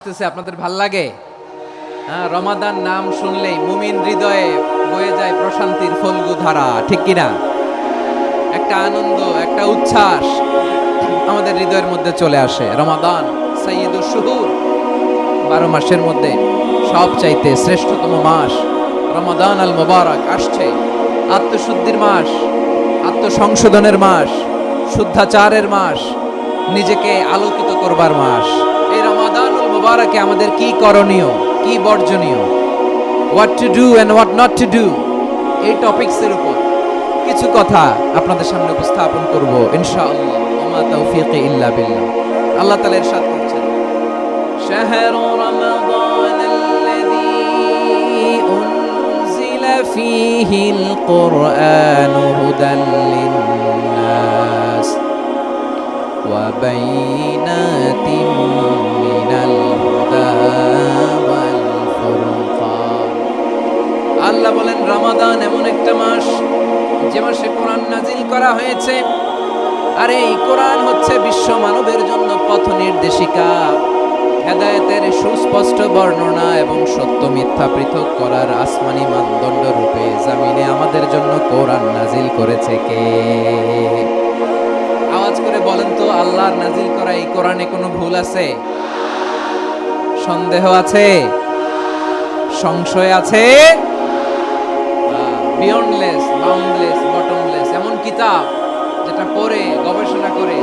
আপনাদের ভাল লাগে? হ্যাঁ, রমাদান নাম শুনলেই মুমিন হৃদয়ে বয়ে যায় প্রশান্তির ফল্গু ধারা, ঠিক কিনা? একটা আনন্দ, একটা উচ্ছ্বাস আমাদের হৃদয়ের মধ্যে চলে আসে। রমাদান সাইয়্যিদুশ শুহুর, 12 মাসের মধ্যে সবচাইতে শ্রেষ্ঠতম মাস রমাদান আল মুবারক আসছে। আত্মশুদ্ধির মাস, আত্মসংশোধনের মাস, শুদ্ধাচারের মাস, নিজেকে আলোকিত করবার মাস। এই রমাদানুল মুবারকে আমাদের কি করণীয়, কি বর্জনীয়, what to do and what not to do, এই টপিকসের উপর কিছু কথা আপনাদের সামনে উপস্থাপন করব ইনশাআল্লাহ। ওমা তাওফীকি ইল্লা বিল্লাহ। আল্লাহ তাআলা ইরশাদ করছেন, শাহরু রমাদানাল্লাযী উনজিলা ফীহিল কুরআনু হুদাল লিন্নাস ওয়া বাইনাতিন মিনাল হুদা ওয়াল ফুরকান। আল্লাহ বলেন, রমাদান এমন একটা মাস যে মাসে কোরআন নাজিল করা হয়েছে। আর এই কোরআন হচ্ছে বিশ্ব মানবের জন্য পথ নির্দেশিকা, হেদায়েতের সুস্পষ্ট বর্ণনা এবং সত্য মিথ্যা পৃথক করার আসমানি মানদণ্ড রূপে জমিনে আমাদের জন্য কোরআন নাজিল করেছে কে? আওয়াজ করে বলেন তো, আল্লাহর নাজিল করা এই কোরআনে কোনো ভুল আছে? সন্দেহ আছে? সংশয় আছে? বিয়ন্ডলেস, বাউন্ডলেস, বটমলেস এমন কিতাব যেটা পড়ে গবেষণা করে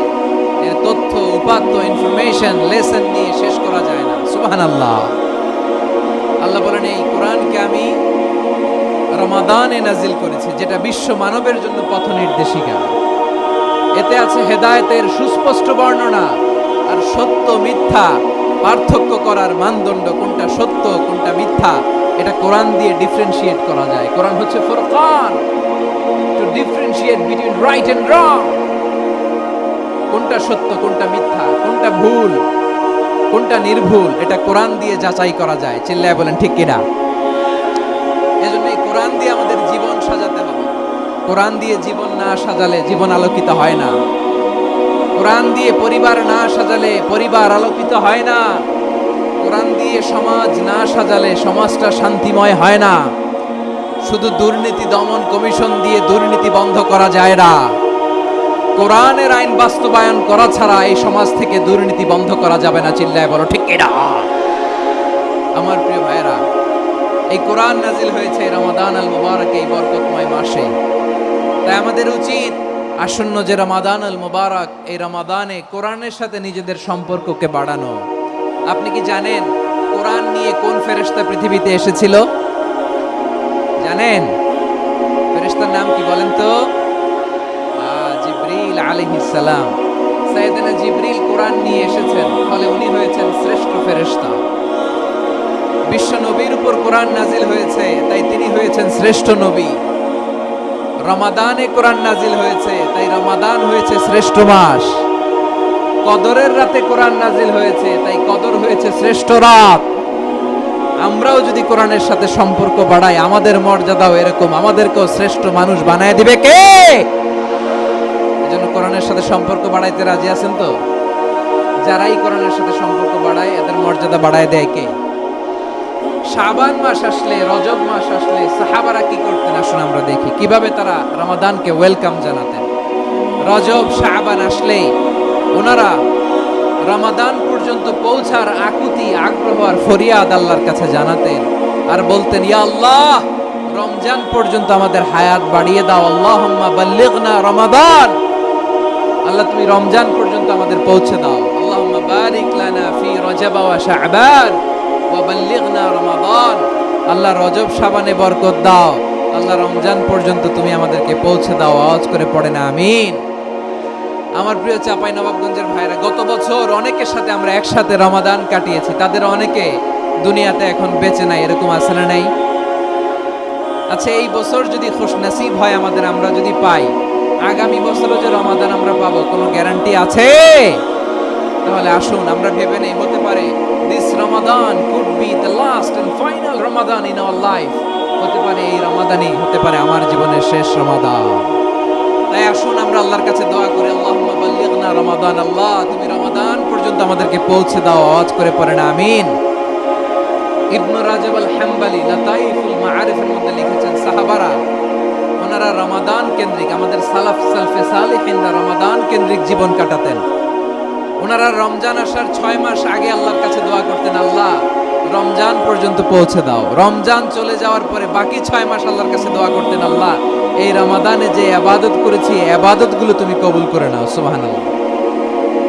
এর তথ্য, উপাত্ত, ইনফরমেশন, লেসন নিয়ে শেষ করা যায় না। সুবহানাল্লাহ। আল্লাহ বলেন, এই কোরআনকে আমি রমাদানে নাজিল করেছি, যেটা বিশ্ব মানবের জন্য পথ নির্দেশিকা। এতে আছে হেদায়েতের সুস্পষ্ট বর্ণনা আর সত্য মিথ্যা পার্থক্য করার মানদণ্ড, কোনটা সত্য কোনটা মিথ্যা এটা কোরআন দিয়ে ডিফারেন্সিয়েট করা যায়। কোরআন হচ্ছে ফুরকান, to differentiate between right and wrong. কোনটা সত্য কোনটা মিথ্যা, কোনটা ভুল কোনটা নির্ভুল, এটা কোরআন দিয়ে যাচাই করা যায়। চিল্লায় বলেন ঠিক কিনা? এজন্য এই কোরআন দিয়ে আমাদের জীবন সাজাতে হবে। কোরআন দিয়ে জীবন না সাজালে জীবন আলোকিত হয় না। কোরআন দিয়ে পরিবার না সাজালে পরিবার আলোকিত হয় না। কোরআন দিয়ে সমাজ না সাজালে সমাজটা শান্তিময় হয় না। শুধু দুর্নীতি দমন কমিশন দিয়ে দুর্নীতি বন্ধ করা যায় না। কোরআনের আইন বাস্তবায়ন করা ছাড়া এই সমাজ থেকে দুর্নীতি বন্ধ করা যাবে না। চিল্লায় বলো ঠিক কিনা? আমার প্রিয় ভাইরা, এই কোরআন নাজিল হয়েছে রমাদান আল মুবারক, এই বরকতময় মাসে। তাই আমাদের উচিত আসন্ন যে রমাদান আল মুবারক, এই রমাদানে কোরআনের সাথে নিজেদের সম্পর্ককে বাড়ানো। আপনি কি জানেন কোরআন নিয়ে কোন ফেরেশতা পৃথিবীতে এসেছিল? জানেন ফেরেশতার নাম কি বলেন তো? জিবরিল আলাইহিস সালাম। সাইয়েদনা জিবরিল কোরআন নিয়ে এসেছেন, ফলে উনি হয়েছেন শ্রেষ্ঠ ফেরেশতা। বিশ্ব নবীর উপর কোরআন নাজিল হয়েছে, তাই তিনি হয়েছেন শ্রেষ্ঠ নবী। রমাদানে কোরআন নাজিল হয়েছে, তাই রমাদান হয়েছে শ্রেষ্ঠ মাস। কদরের রাতে কোরআন নাজিল হয়েছে, তাই কদর হয়েছে শ্রেষ্ঠ রাত। আমরাও যদি কোরআনের সাথে সম্পর্ক বাড়াই, আমাদের মর্যাদাও এরকম, আমাদেরকেও শ্রেষ্ঠ মানুষ বানায় দিবে কে? এজন্য কোরআনের সাথে সম্পর্ক বাড়াইতে রাজি আছেন তো? যারাই কোরআনের সাথে সম্পর্ক বাড়ায় এদের মর্যাদা বাড়ায় দেয় কে? শাবান মাস আসলে, রজব মাস আসলে সাহাবারা কি করতেন আসুন আমরা দেখি কিভাবে তারা রমাদানকে ওয়েলকাম জানাতেন। রজব শাবান আসলেই ওনারা রমাদান পর্যন্ত পৌঁছার আকুতি, আগ্রহ আর ফরিয়াদ আল্লাহর কাছে জানাতেন আর বলতেন, ইয়া আল্লাহ, রমজান পর্যন্ত আমাদের হায়াত বাড়িয়ে দাও। আল্লাহুম্মা বাল্লিগনা রমাদান, আল্লাহ তুমি রমজান পর্যন্ত আমাদের পৌঁছে দাও। আল্লাহুম্মা বারিক লানা ফি রজব ওয়া শাবান ওয়া বাল্লিগনা রমাদান, আল্লাহ রজব শাবানে বরকত দাও, আল্লাহ রমজান পর্যন্ত তুমি আমাদেরকে পৌঁছে দাও। আওয়াজ করে পড়েন আমিন। আমার প্রিয় চাঁপাইনবাবগঞ্জের ভাইরা, গত বছর অনেকের সাথে আমরা একসাথে রমাদান কাটিয়েছি, তাদের অনেকে দুনিয়াতে এখন বেঁচে নাই, এরকম আছে না নাই? আচ্ছা, এই বছর যদি খুশনসিব হয় আমাদের, আমরা যদি পাই, আগামী বছরও যে রমাদান আমরা পাবো কোনো গ্যারান্টি আছে? তাহলে আসুন আমরা ভেবে নেই, হতে পারে this Ramadan could be the last and final Ramadan in our life. হতে পারে এই রমাদানই হতে পারে আমার জীবনের শেষ রমাদান। তাই আসুন আমরা আল্লাহর কাছে দোয়া করি, আল্লাহুম্মা বাল্লিগনা রমাদান, আল্লাহ তুমি রমাদান পর্যন্ত আমাদেরকে পৌঁছে দাও। আওয়াজ করে পড়েন আমিন। ইবনু রাজব আল হাম্বলি লাতাইফুল মাআরিফের মধ্যে লিখেছেন, সাহাবারা ওনারা রমাদান কেন্দ্রিক, আমাদের সালাফ সালফে সালিহিনরা রমাদান কেন্দ্রিক জীবন কাটাতেন। ওনারা রমজান আসার 6 মাস আগে আল্লাহর কাছে দোয়া করতেন, আল্লাহ রমজান পর্যন্ত পৌঁছে দাও। রমজান চলে যাওয়ার পরে বাকি 6 মাস আল্লাহর কাছে দোয়া করতেন, আল্লাহ এই রমাদানে যে ইবাদত করেছি ইবাদতগুলো তুমি কবুল করে নাও। সুবহানাল্লাহ।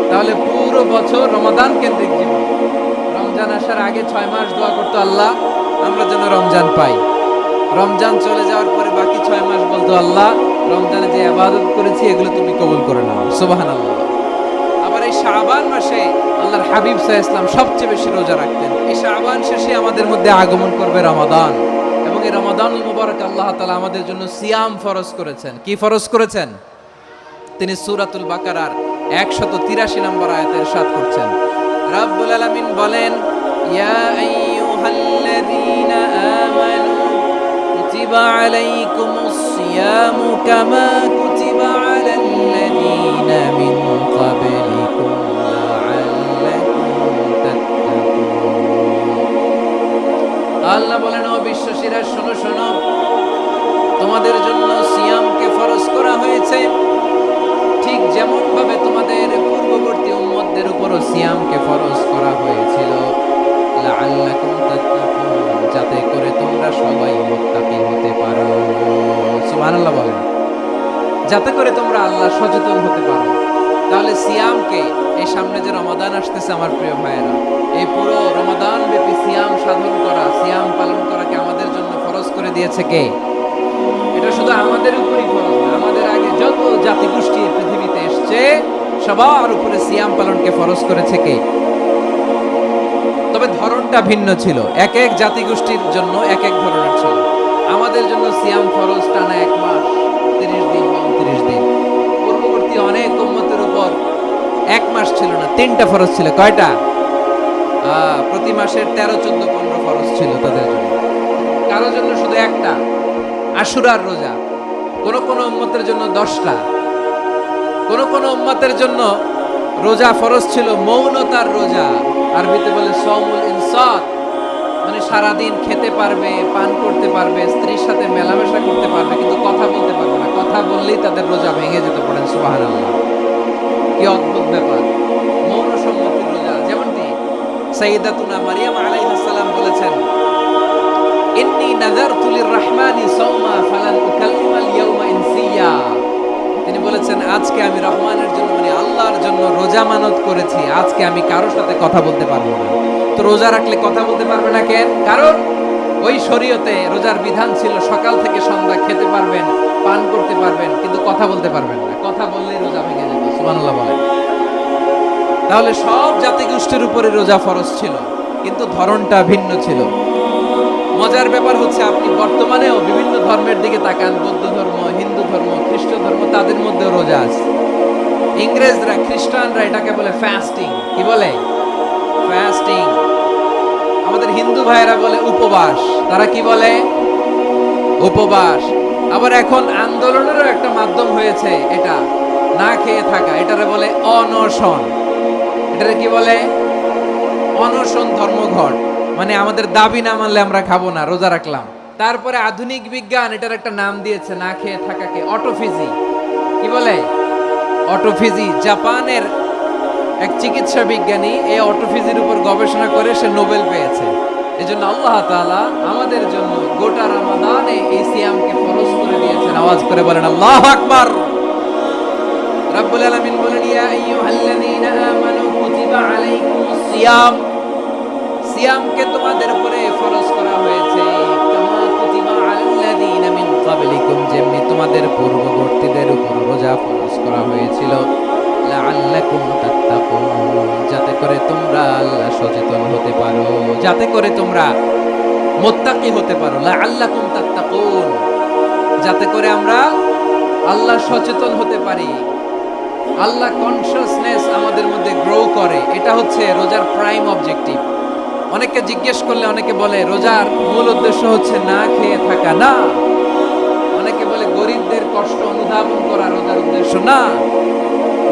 তাহলে পুরো বছর রমাদান কেন্দ্রিক জীবন। রমজান আসার আগে 6 মাস দোয়া করতো, আল্লাহ আমরা যেন রমজান পাই। রমজান চলে যাওয়ার পরে বাকি 6 মাস বলতো, আল্লাহ রমজানে যে ইবাদত করেছি এগুলো তুমি কবুল করে নাও। সুবহানাল্লাহ। আবার এই শাবান মাসে আল্লাহর হাবিব সাল্লাল্লাহু আলাইহি ওয়াসাল্লাম সবচেয়ে বেশি রোজা রাখতেন। এই শাবান শেষে আমাদের মধ্যে আগমন করবে রমাদান, এবং এই রমাদানুল মুবারক আল্লাহ তাআলা আমাদের জন্য সিয়াম ফরজ করেছেন। কি ফরজ করেছেন? তিনি সূরাতুল বাকারার 183 নম্বর আয়াতে ইরশাদ করছেন, রাব্বুল আলামিন বলেন, ইয়া আইয়ুহাল্লাযীনা আমানু কুতিবা আলাইকুমুস সিয়ামু কামা কুতিবা আলাল্লাযীনা মিন ক্বাবলিকুম লাআল্লাকুম তাত্তাকুন। আল্লাহ বলেন, ও বিশ্বাসীরা শোনো শোনো, তোমাদের জন্য সিয়ামকে ফরজ করা হয়েছে, ঠিক যেমন ভাবে তোমাদের পূর্ববর্তী উম্মতদের উপরও সিয়ামকে ফরজ করা হয়েছিল, লাআল্লাকুম তাত্তাকুন, যাতে করে তোমরা সবাই মুত্তাকি হতে পারো। সুবহানাল্লাহ বলেন, যাতে করে তোমরা আল্লাহ সচেতন হতে পারো। তাহলে সিয়ামকে, এই সামনে যে রমাদান আসতেছে আমার প্রিয় ভাইয়েরা, এই পুরো রমাদান ব্যাপী সিয়াম সাধন করা, সিয়াম পালন করাকে আমাদের জন্য ফরজ করে দিয়েছে কে? এটা শুধু আমাদের উপরই ফরজ না, আমাদের আগে যত জাতিগোষ্ঠী পৃথিবীতে এসছে সবার উপরে সিয়াম পালনকে ফরজ করেছে কে? তবে ধরনটা ভিন্ন ছিল, এক এক জাতিগোষ্ঠীর জন্য এক এক ধরনের ছিল। আমাদের জন্য সিয়াম ফরজ টানা 1 মাস 30 দিন বা 29 দিন। পূর্ববর্তী অনেক উম্মতের উপর 1 মাস ছিল না, 3টা ফরজ ছিল। কয়টা? প্রতি মাসের 13, 14, 15 ফরজ ছিল তাদের জন্য। কারো জন্য শুধু একটা, আশুরার রোজা। কোন কোন উম্মতের জন্য 10টা। কোন কোন উম্মতের জন্য রোজা ফরজ ছিল মৌনতার রোজা, আরবিতে বলে সওমুল ইনসাত, মানে সারাদিন খেতে পারবে, পান করতে পারবে, স্ত্রীর সাথে মেলামেশা করতে পারবে, কিন্তু কথা বলতে পারবে না। কথা বললেই তাদের রোজা ভেঙে যেতে পারেন। সুবহানাল্লাহ, কি অদ্ভুত ব্যাপার! মৌন সম্মতির রোজা। যেমনটি সাইয়্যিদাতুনা মারিয়াম আলাইহিস সালাম বলেছেন, ইন্নী নাযারতু লির-রাহমানি সাওমা ফালান উকাল্লিমাল ইয়াওমা ইনসিয়া। তিনি বলেছেন, আজকে আমি রহমানের জন্য, মানে আল্লাহর জন্য রোজা মানত করেছি, আজকে আমি কারোর সাথে কথা বলতে পারবো না। তো রোজা রাখলে কথা বলতে পারবে না কেন? কারণ ওই শরীয়তে রোজার বিধান ছিল সকাল থেকে সন্ধ্যা খেতে পারবেন, পান করতে পারবেন, কিন্তু কথা বলতে পারবেন না। কথা বললেই রোজা ভেঙে যেত। সুবহানাল্লাহ বলেন। তাহলে সব জাতিগোষ্ঠীর উপরে রোজা ফরজ ছিল, কিন্তু ধরনটা ভিন্ন ছিল। মজার ব্যাপার হচ্ছে, আপনি বর্তমানেও বিভিন্ন ধর্মের দিকে তাকান, বৌদ্ধ ধর্ম, হিন্দু ধর্ম, খ্রিস্ট ধর্ম, তাদের মধ্যেও রোজা আছে। ইংরেজরা, খ্রিস্টানরা এটাকে বলে ফাস্টিং। কি বলে? ফাস্টিং। আমাদের হিন্দু ভাইয়েরা বলে উপবাস। তারা কি বলে? উপবাস। আবার এখন আন্দোলনেরও একটা মাধ্যম হয়েছে এটা, না খেয়ে থাকা, এটারে বলে অনশন। এটারে কি বলে? অনশন ধর্মঘট। মানে আমাদের দাবি না মানলে আমরা খাবো না, রোজা রাখলাম। তারপরে আধুনিক বিজ্ঞান এটার একটা নাম দিয়েছে না খেয়ে থাকাকে, অটোফিজি। কি বলে? অটোফিজি। জাপানের এক চিকিৎসা বিজ্ঞানী এই অটোফিজির উপর গবেষণা করে সে নোবেল পেয়েছে। এজন্য আল্লাহ তাআলা আমাদের জন্য গোটা রমাদানে এই সিয়ামকে ফরজ করে দিয়েছেন। আওয়াজ করে বলেন আল্লাহু আকবার। রাব্বুল আলামিন বলেন, ইয়া আইয়ুহাল্লাযীনা আমানু কুতিবা আলাইকুমুস সিয়াম, সিয়ামকে তোমাদের উপরে ফরজ করা হয়েছে, কামা কুতিবা আলাল্লাযীনা মিন ক্বাবলিকুম, যেমনি তোমাদের পূর্ববর্তীদের উপর রোজা ফরজ করা হয়েছিল, লাআল্লাকুম তাত্তাকুন, যাতে করে তোমরা আল্লাহ সচেতন হতে পারো, যাতে করে তোমরা মুত্তাকি হতে পারো। লাআল্লাকুম তাত্তাকুন, যাতে করে আমরা আল্লাহ সচেতন হতে পারি, আল্লাহ কনসিয়াসনেস আমাদের মধ্যে গ্রো করে। এটা হচ্ছে রোজার প্রাইম অবজেক্টিভ। অনেকে জিজ্ঞেস করলে অনেকে বলে রোজার মূল উদ্দেশ্য হচ্ছে না খেয়ে থাকা। না, অনেকে বলে গরিবদের কষ্ট অনুধাবন করা রোজার উদ্দেশ্য না।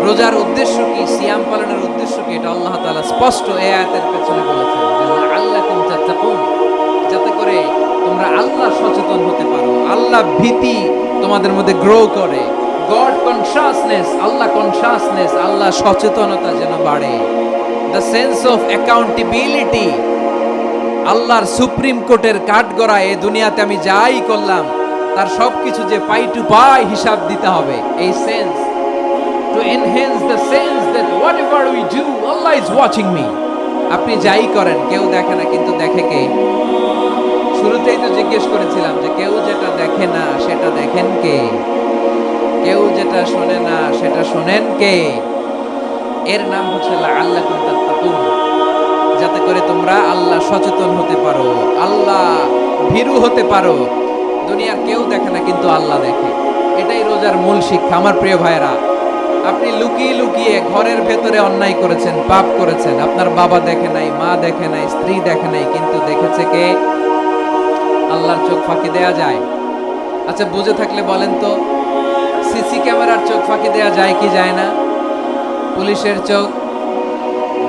রোজার উদ্দেশ্য কি, সিয়াম পালনের উদ্দেশ্য কি, এটা আল্লাহ তাআলা স্পষ্ট এই আয়াতের পেছনে বলেছেন, লাআল্লাকুম তাত্তাকুন, যাতে করে তোমরা আল্লাহ সচেতন হতে পারো, আল্লাহ ভীতি তোমাদের মধ্যে গ্রো করে, গড কনশাসনেস, আল্লাহ কনশাসনেস, আল্লাহ সচেতনতা যেন বাড়ে, দ্য সেন্স অফ অ্যাকাউন্টেবিলিটি, আল্লাহর সুপ্রিম কোর্টের কাঠগড়ায় এই দুনিয়াতে আমি যাই করলাম তার সবকিছু যে পাই টু পাই হিসাব দিতে হবে, এই sense, to enhance the sense that whatever we do Allah is watching me. আপনি যাই করেন কেউ দেখে না, কিন্তু দেখে কে? শুরুতেই তো জিজ্ঞেস করেছিলাম যে কেউ যেটা দেখে না সেটা দেখেন কে, কেউ যেটা শোনে না সেটা শোনেন কে? এর নাম হচ্ছে লাআল্লাকুম তাত্তাকুন, যাতে করে তোমরা আল্লাহ সচেতন হতে পারো, আল্লাহ ভীরু হতে পারো। দুনিয়ার কেউ দেখে না, কিন্তু আল্লাহ দেখে। এটাই রোজার মূল শিক্ষা। আমার প্রিয় ভাইরা, আপনি লুকিয়ে লুকিয়ে ঘরের ভেতরে অন্যায় করেছেন, পাপ করেছেন, আপনার বাবা দেখে নাই, মা দেখে নাই, স্ত্রী দেখে নাই, কিন্তু দেখেছে কে? আল্লাহর চোখ ফাঁকি দেয়া যায়? আচ্ছা, বুঝে থাকলে বলেন তো, সিসি ক্যামেরার চোখ ফাঁকি দেয়া যায় কি যায় না? পুলিশের চোখ,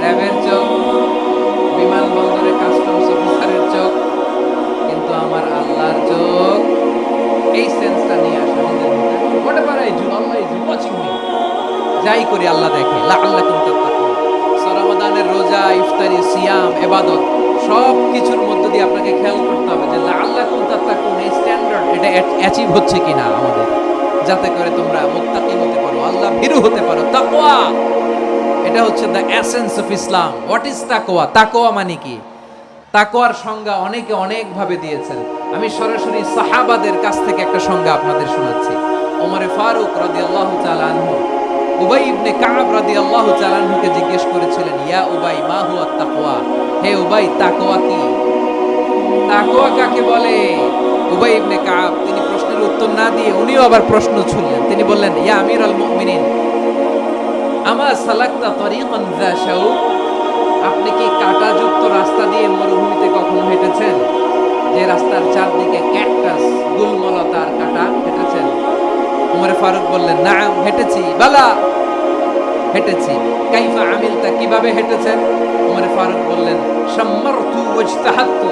র্যাবের চোখ, বিমানবন্দরে কাস্টমস অফিসারের চোখ, কিন্তু আমার আল্লাহর চোখ, এই সেন্সটা নিয়ে আসা নিজের মধ্যে। Whatever I do, Allah is watching me. যাই করি আল্লাহ দেখে। লাআল্লাকুম তাত্তাকুন। রমাদানের রোজা, ইফতারি, সিয়াম, ইবাদত সব কিছুর মধ্য দিয়ে আপনাকে খেয়াল করতে হবে যে লাআল্লাকুম তাত্তাকুন এই স্ট্যান্ডার্ড এটা অ্যাচিভ হচ্ছে কিনা আমাদের, যাতে করে তোমরা মুত্তাকি হতে পারো, আল্লাহ ভীরু হতে পারো। তাকওয়া, এটা হচ্ছে the essence of Islam. What is তাকওয়া? তাকওয়া মানে কি? তাকওয়ার সংজ্ঞা অনেকে অনেক ভাবে দিয়েছেন। আমি সরাসরি সাহাবাদের কাছ থেকে একটা সংজ্ঞা আপনাদের শোনাচ্ছি। ওমর ফারুক রাদিয়াল্লাহু তাআলা আনহু উবাই ইবনে কাব রাদিয়াল্লাহু তাআলা আনহুকে জিজ্ঞেস করেছিলেন, ইয়া উবাই মা হুয়া তাকওয়া, হে উবাই তাকওয়া কি? তাকওয়া কাকে বলে? উবাই ইবনে কাব তিনি প্রশ্নের উত্তর না দিয়ে উনিও আবার প্রশ্ন ছুড়লেন। তিনি বললেন, ইয়া আমিরুল মুমিনিন আমা সালাকতা তরিকান যা শাউক, আপনি কি কাঁটাযুক্ত রাস্তা দিয়ে মরুভূমিতে কখনো হেঁটেছেন? যে রাস্তার চারদিকে ক্যাকটাস, গুলমলতার কাঁটা, হেঁটেছেন? ওমর ফারুক বললেন, নাম হেঁটেছি। বালা, হেঁটেছি। কাইফা আমিলতা, কিভাবে হেঁটেছেন? ওমর ফারুক বললেন, শাম্মারতু ওয়াজতাহাতু,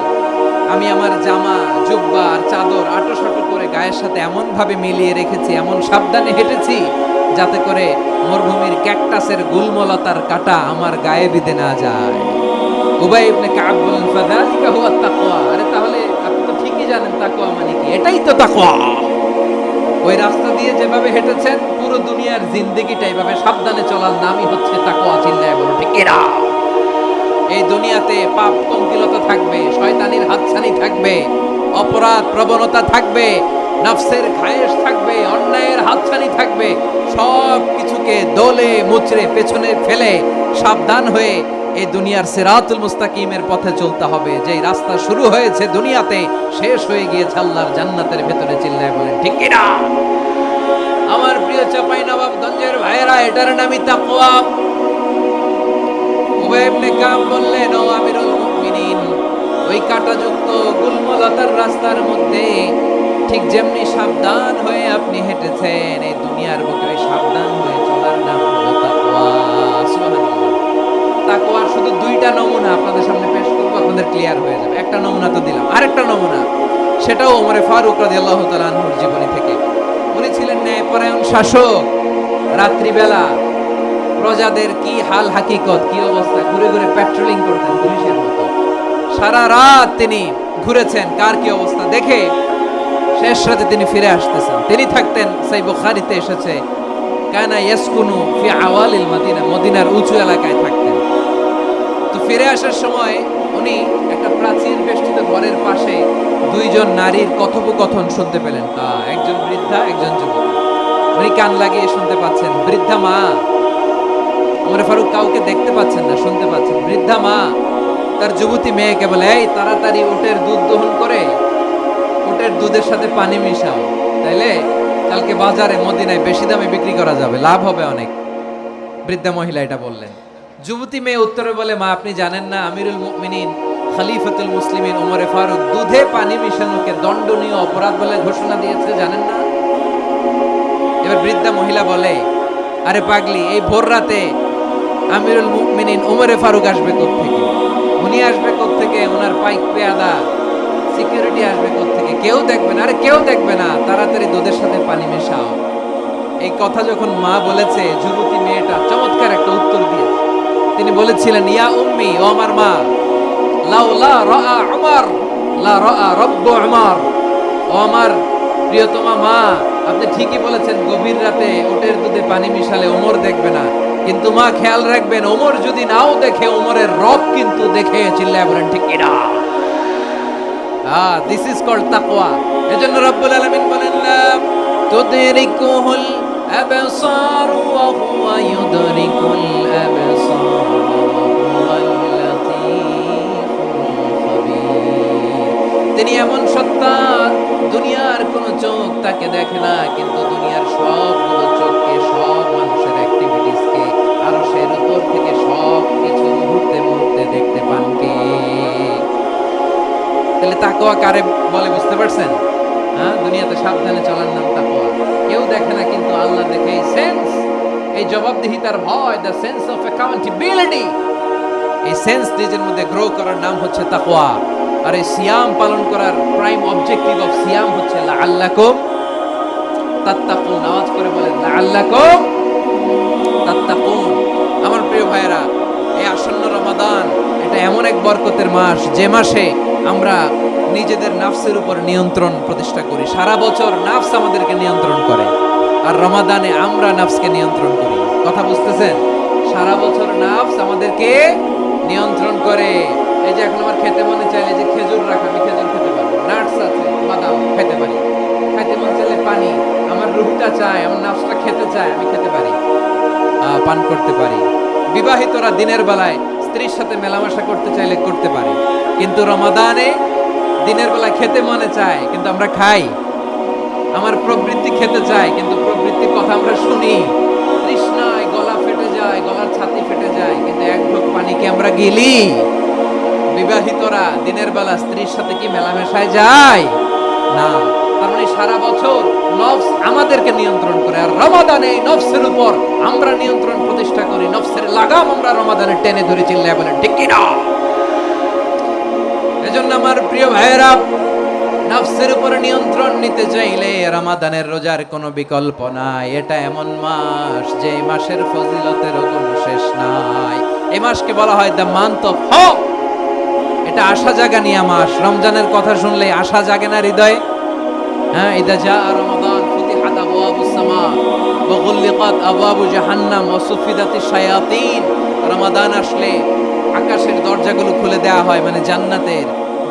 আমি আমার জামা, জুব্বা আর চাদর আঁটোসাঁটো করে গায়ের সাথে এমন ভাবে মিলিয়ে রেখেছি, এমন সাবধানে হেঁটেছি যাতে করে মরুভূমির ক্যাকটাসের গুলমলতার কাঁটা আমার গায়ে বিঁধে না যায়। উবাই ইবনে কাব বলেন, ফাযালিকা হুয়া তাকওয়া, আরে তাহলে আপনি তো ঠিকই জানেন তাকওয়া মানে কি, এটাই তো তাকওয়া। ওই রাস্তা দিয়ে যেভাবে হেঁটেছেন পুরো দুনিয়ার জিন্দেগিটা এইভাবে সাবধানে চলার নামই হচ্ছে তাকওয়া। চিল্লায় বলো ঠিক কিনা? এই দুনিয়াতে পাপ পঙ্কিলতা থাকবে, শয়তানির হাতছানি থাকবে, অপরাধ প্রবণতা থাকবে, নফসের খায়েশ থাকবে, অন্যায়ের হাতছানি থাকবে, সব কিছুকে দোলে মুচড়ে পেছনে ফেলে সাবধান হয়ে এই দুনিয়ার সিরাতুল মুস্তাকিমের পথে চলতে হবে। যেই রাস্তা শুরু হয়েছে দুনিয়াতে শেষ হয়ে গিয়েছে আল্লাহর জান্নাতের ভেতরে। চিল্লায় বলেন ঠিক কিনা? আমার প্রিয় চাঁপাইনবাবগঞ্জের ভাইয়েরা, এটার নামই তাকওয়া। উবাই ইবনে কাব বললেন, ও আমিরুল মুমিনিন, ওই কাঁটাযুক্ত গুলমলতার রাস্তার মধ্যে ঠিক যেমনি সাবধান হয়ে আপনি হেঁটেছেন, এই দুনিয়ার বুকে ওই সাবধান হয়ে চলার নাম হলো তাকওয়া। সুবহানাল্লাহ। তাকওয়ার শুধু দুইটা নমুনা আপনাদের সামনে পেশ করব, আপনাদের ক্লিয়ার হয়ে যাবে। একটা নমুনা তো দিলাম, আরেকটা নমুনা, সেটাও ওমর ফারুক রাদিয়াল্লাহু তাআলা আনহুর জীবনী থেকে। উনি ছিলেন ন্যায়পরায়ণ শাসক। রাত্রিবেলা প্রজাদের কি হাল হাকিকত, কি অবস্থা, ঘুরে ঘুরে প্যাট্রোলিং করতেন পুলিশের মতো। সারা রাত তিনি ঘুরেছেন কার কি অবস্থা দেখে, শেষ রাতে তিনি ফিরে আসতেছেন। তিনি থাকতেন, সেই বুখারীতে এসেছে, কানা ইয়াসকুনু ফি আওয়ালিল মদিনা, মদিনার উঁচু এলাকায় থাকতেন। তো ফিরে আসার সময় উনি একটা প্রাচীর বেষ্টিত ঘরের পাশে দুইজন নারীর কথোপকথন শুনতে পেলেন। একজন বৃদ্ধা, একজন যুবতী। উনি কান লাগিয়ে শুনতে পাচ্ছেন। বৃদ্ধা মা, ওমর ফারুক কাউকে দেখতে পাচ্ছেন না, শুনতে পাচ্ছেন। বৃদ্ধা মা তার যুবতী মেয়েকে বলে, এই তাড়াতাড়ি উটের দুধ দহন করে উটের দুধের সাথে পানি মিশাও, তাইলে কালকে বাজারে মদিনায় বেশি দামে বিক্রি করা যাবে, লাভ হবে অনেক। বৃদ্ধা মহিলা এটা বললেন। যুবতী মেয়ে উত্তরে বলে, মা আপনি জানেন না আমিরুল মুমিনিন খলিফাতুল মুসলিমিন ওমর ফারুক দুধে পানি মিশানোকে দণ্ডনীয় অপরাধ বলে ঘোষণা দিয়েছে, জানেন না? এবার বৃদ্ধা মহিলা বলে, আরে পাগলি, এই ভোর রাতে আমিরুল মুমিনিন ওমরে ফারুক আসবে কোত্থেকে? উনি আসবে কোত্থেকে? ওনার পাইক পেয়াদা সিকিউরিটি আসবে কোত্থেকে? কেউ দেখবে না। আরে কেউ দেখবে না, তাড়াতাড়ি দুধের সাথে পানি মেশাও। এই কথা যখন মা বলেছে, যুবতী মেয়েটা চমৎকার একটা উত্তর দিয়েছে। তিনি বলেছিলেন, ইয়া উম্মি, ও আমার মা, লাউলা রাআ উমর লা রাআ রব্বু উমর। ও আমার প্রিয়তমা মা, আপনি ঠিকই বলেছেন, গভীর রাতে ওটের দুধে পানি মিশালে ওমর দেখবে না, কিন্তু মা খেয়াল রাখবেন, ওমর যদি নাও দেখে, ওমরের রব কিন্তু দেখে। চিল্লায় বলেন ঠিক কিনা? দিস ইজ কল্ড তাকওয়া। এজন্য রব্বুল আলামিন বলেন, লা তুদরিকুহুল আবসার ওয়া হুয়া ইউদরিকুল আবসার ওয়া হুয়াল লাতীফুল খাবীর। তিনি এমন সত্তা, দুনিয়ার কোন চোখ তাকে দেখে না, কিন্তু দুনিয়ার সবগুলো চোখকে, সব মানুষের অ্যাক্টিভিটিসকে, আরশের উপর থেকে সব কিছু মুহূর্তে মুহূর্তে দেখতে পান কে? তাহলে তাকওয়া কারে বলে বুঝতে পারছেন? দুনিয়াতে সাবধানে চলার নাম তাকওয়া। কেউ দেখে না, কিন্তু আল্লাহ দেখে। এই সেন্স, এই জবাবদিহিতার ভয়, দ্য সেন্স অফ অ্যাকাউন্টেবিলিটি, এই সেন্স নিজের মধ্যে গ্রো করার নাম হচ্ছে তাকওয়া। আর এই সিয়াম পালন করার প্রাইম অবজেক্টিভ অফ সিয়াম হচ্ছে লাআল্লাকুম তাত্তাকুন। আওয়াজ করে বলেন, লাআল্লাকুম তাত্তাকুন। আমার প্রিয় ভাইয়েরা, এই আসন্ন রমাদান, এটা এমন এক বরকতের মাস, যে মাসে আমরা নিজেদের নাফসের উপর নিয়ন্ত্রণ প্রতিষ্ঠা করি। সারা বছর নাফস আমাদেরকে নিয়ন্ত্রণ করে, আর রমাদানে আমরা নাফসকে নিয়ন্ত্রণ করি। কথা বুঝতেছেন? সারা বছর নাফস আমাদেরকে নিয়ন্ত্রণ করে। এই যে এখন আমার খেতে মনে চাইলে যে খেজুর রাখা, আমি খেজুর খেতে পারি, নাটস আছে, বাদাম খেতে পারি। খাইতে মন চাইলে পানি, আমার রূহটা চায়, আমার নাফসটা খেতে চায়, আমি খেতে পারি, পান করতে পারি। বিবাহিতরা দিনের বেলায় স্ত্রীর সাথে মেলামেশা করতে চাইলে করতে পারে, কিন্তু রমাদানে দিনের বেলা খেতে মনে চায়, কিন্তু আমরা খাই। আমার প্রবৃত্তি খেতে চায়, কিন্তু প্রবৃত্তির কথা আমরা শুনি। তৃষ্ণায় গলা ফেটে যায়, গলার ছাতি ফেটে যায়, কিন্তু এক ঢোক পানিকে আমরা গিলি। বিবাহিতরা দিনের বেলা স্ত্রীর সাথে কি মেলামেশায় যায়? না। তার মানে সারা বছর নফস আমাদেরকে নিয়ন্ত্রণ করে, আর রমাদানে এই নফসের উপর আমরা নিয়ন্ত্রণ প্রতিষ্ঠা করি। নফসের লাগাম আমরা রমাদানে টেনে ধরে। চিল্লায় বলেন ঠিক কিনা? এজন্য আমার প্রিয় ভাইয়েরা, নফসের উপর নিয়ন্ত্রণ নিতে চাইলে রমাদানের রোজার কোনো বিকল্প নাই। এটা এমন মাস, যে মাসের ফজিলতেরও কোনো শেষ নাই। এই মাসকে বলা হয় দ্য মান্থ অফ হোপ। এটা আশা জাগানিয়া মাস। রমজানের কথা শুনলে আশা জাগে না হৃদয়ে? ইদা জা রমাদান ফুতিহাত আবওয়াবুস সামা ওয়া গুল্লিকাত আবওয়াবু জাহান্নাম ওয়া সুফিদাতিশ শায়াতিন। রমাদান আসলে আকাশের দরজাগুলো খুলে দেওয়া হয়, মানে জান্নাতের।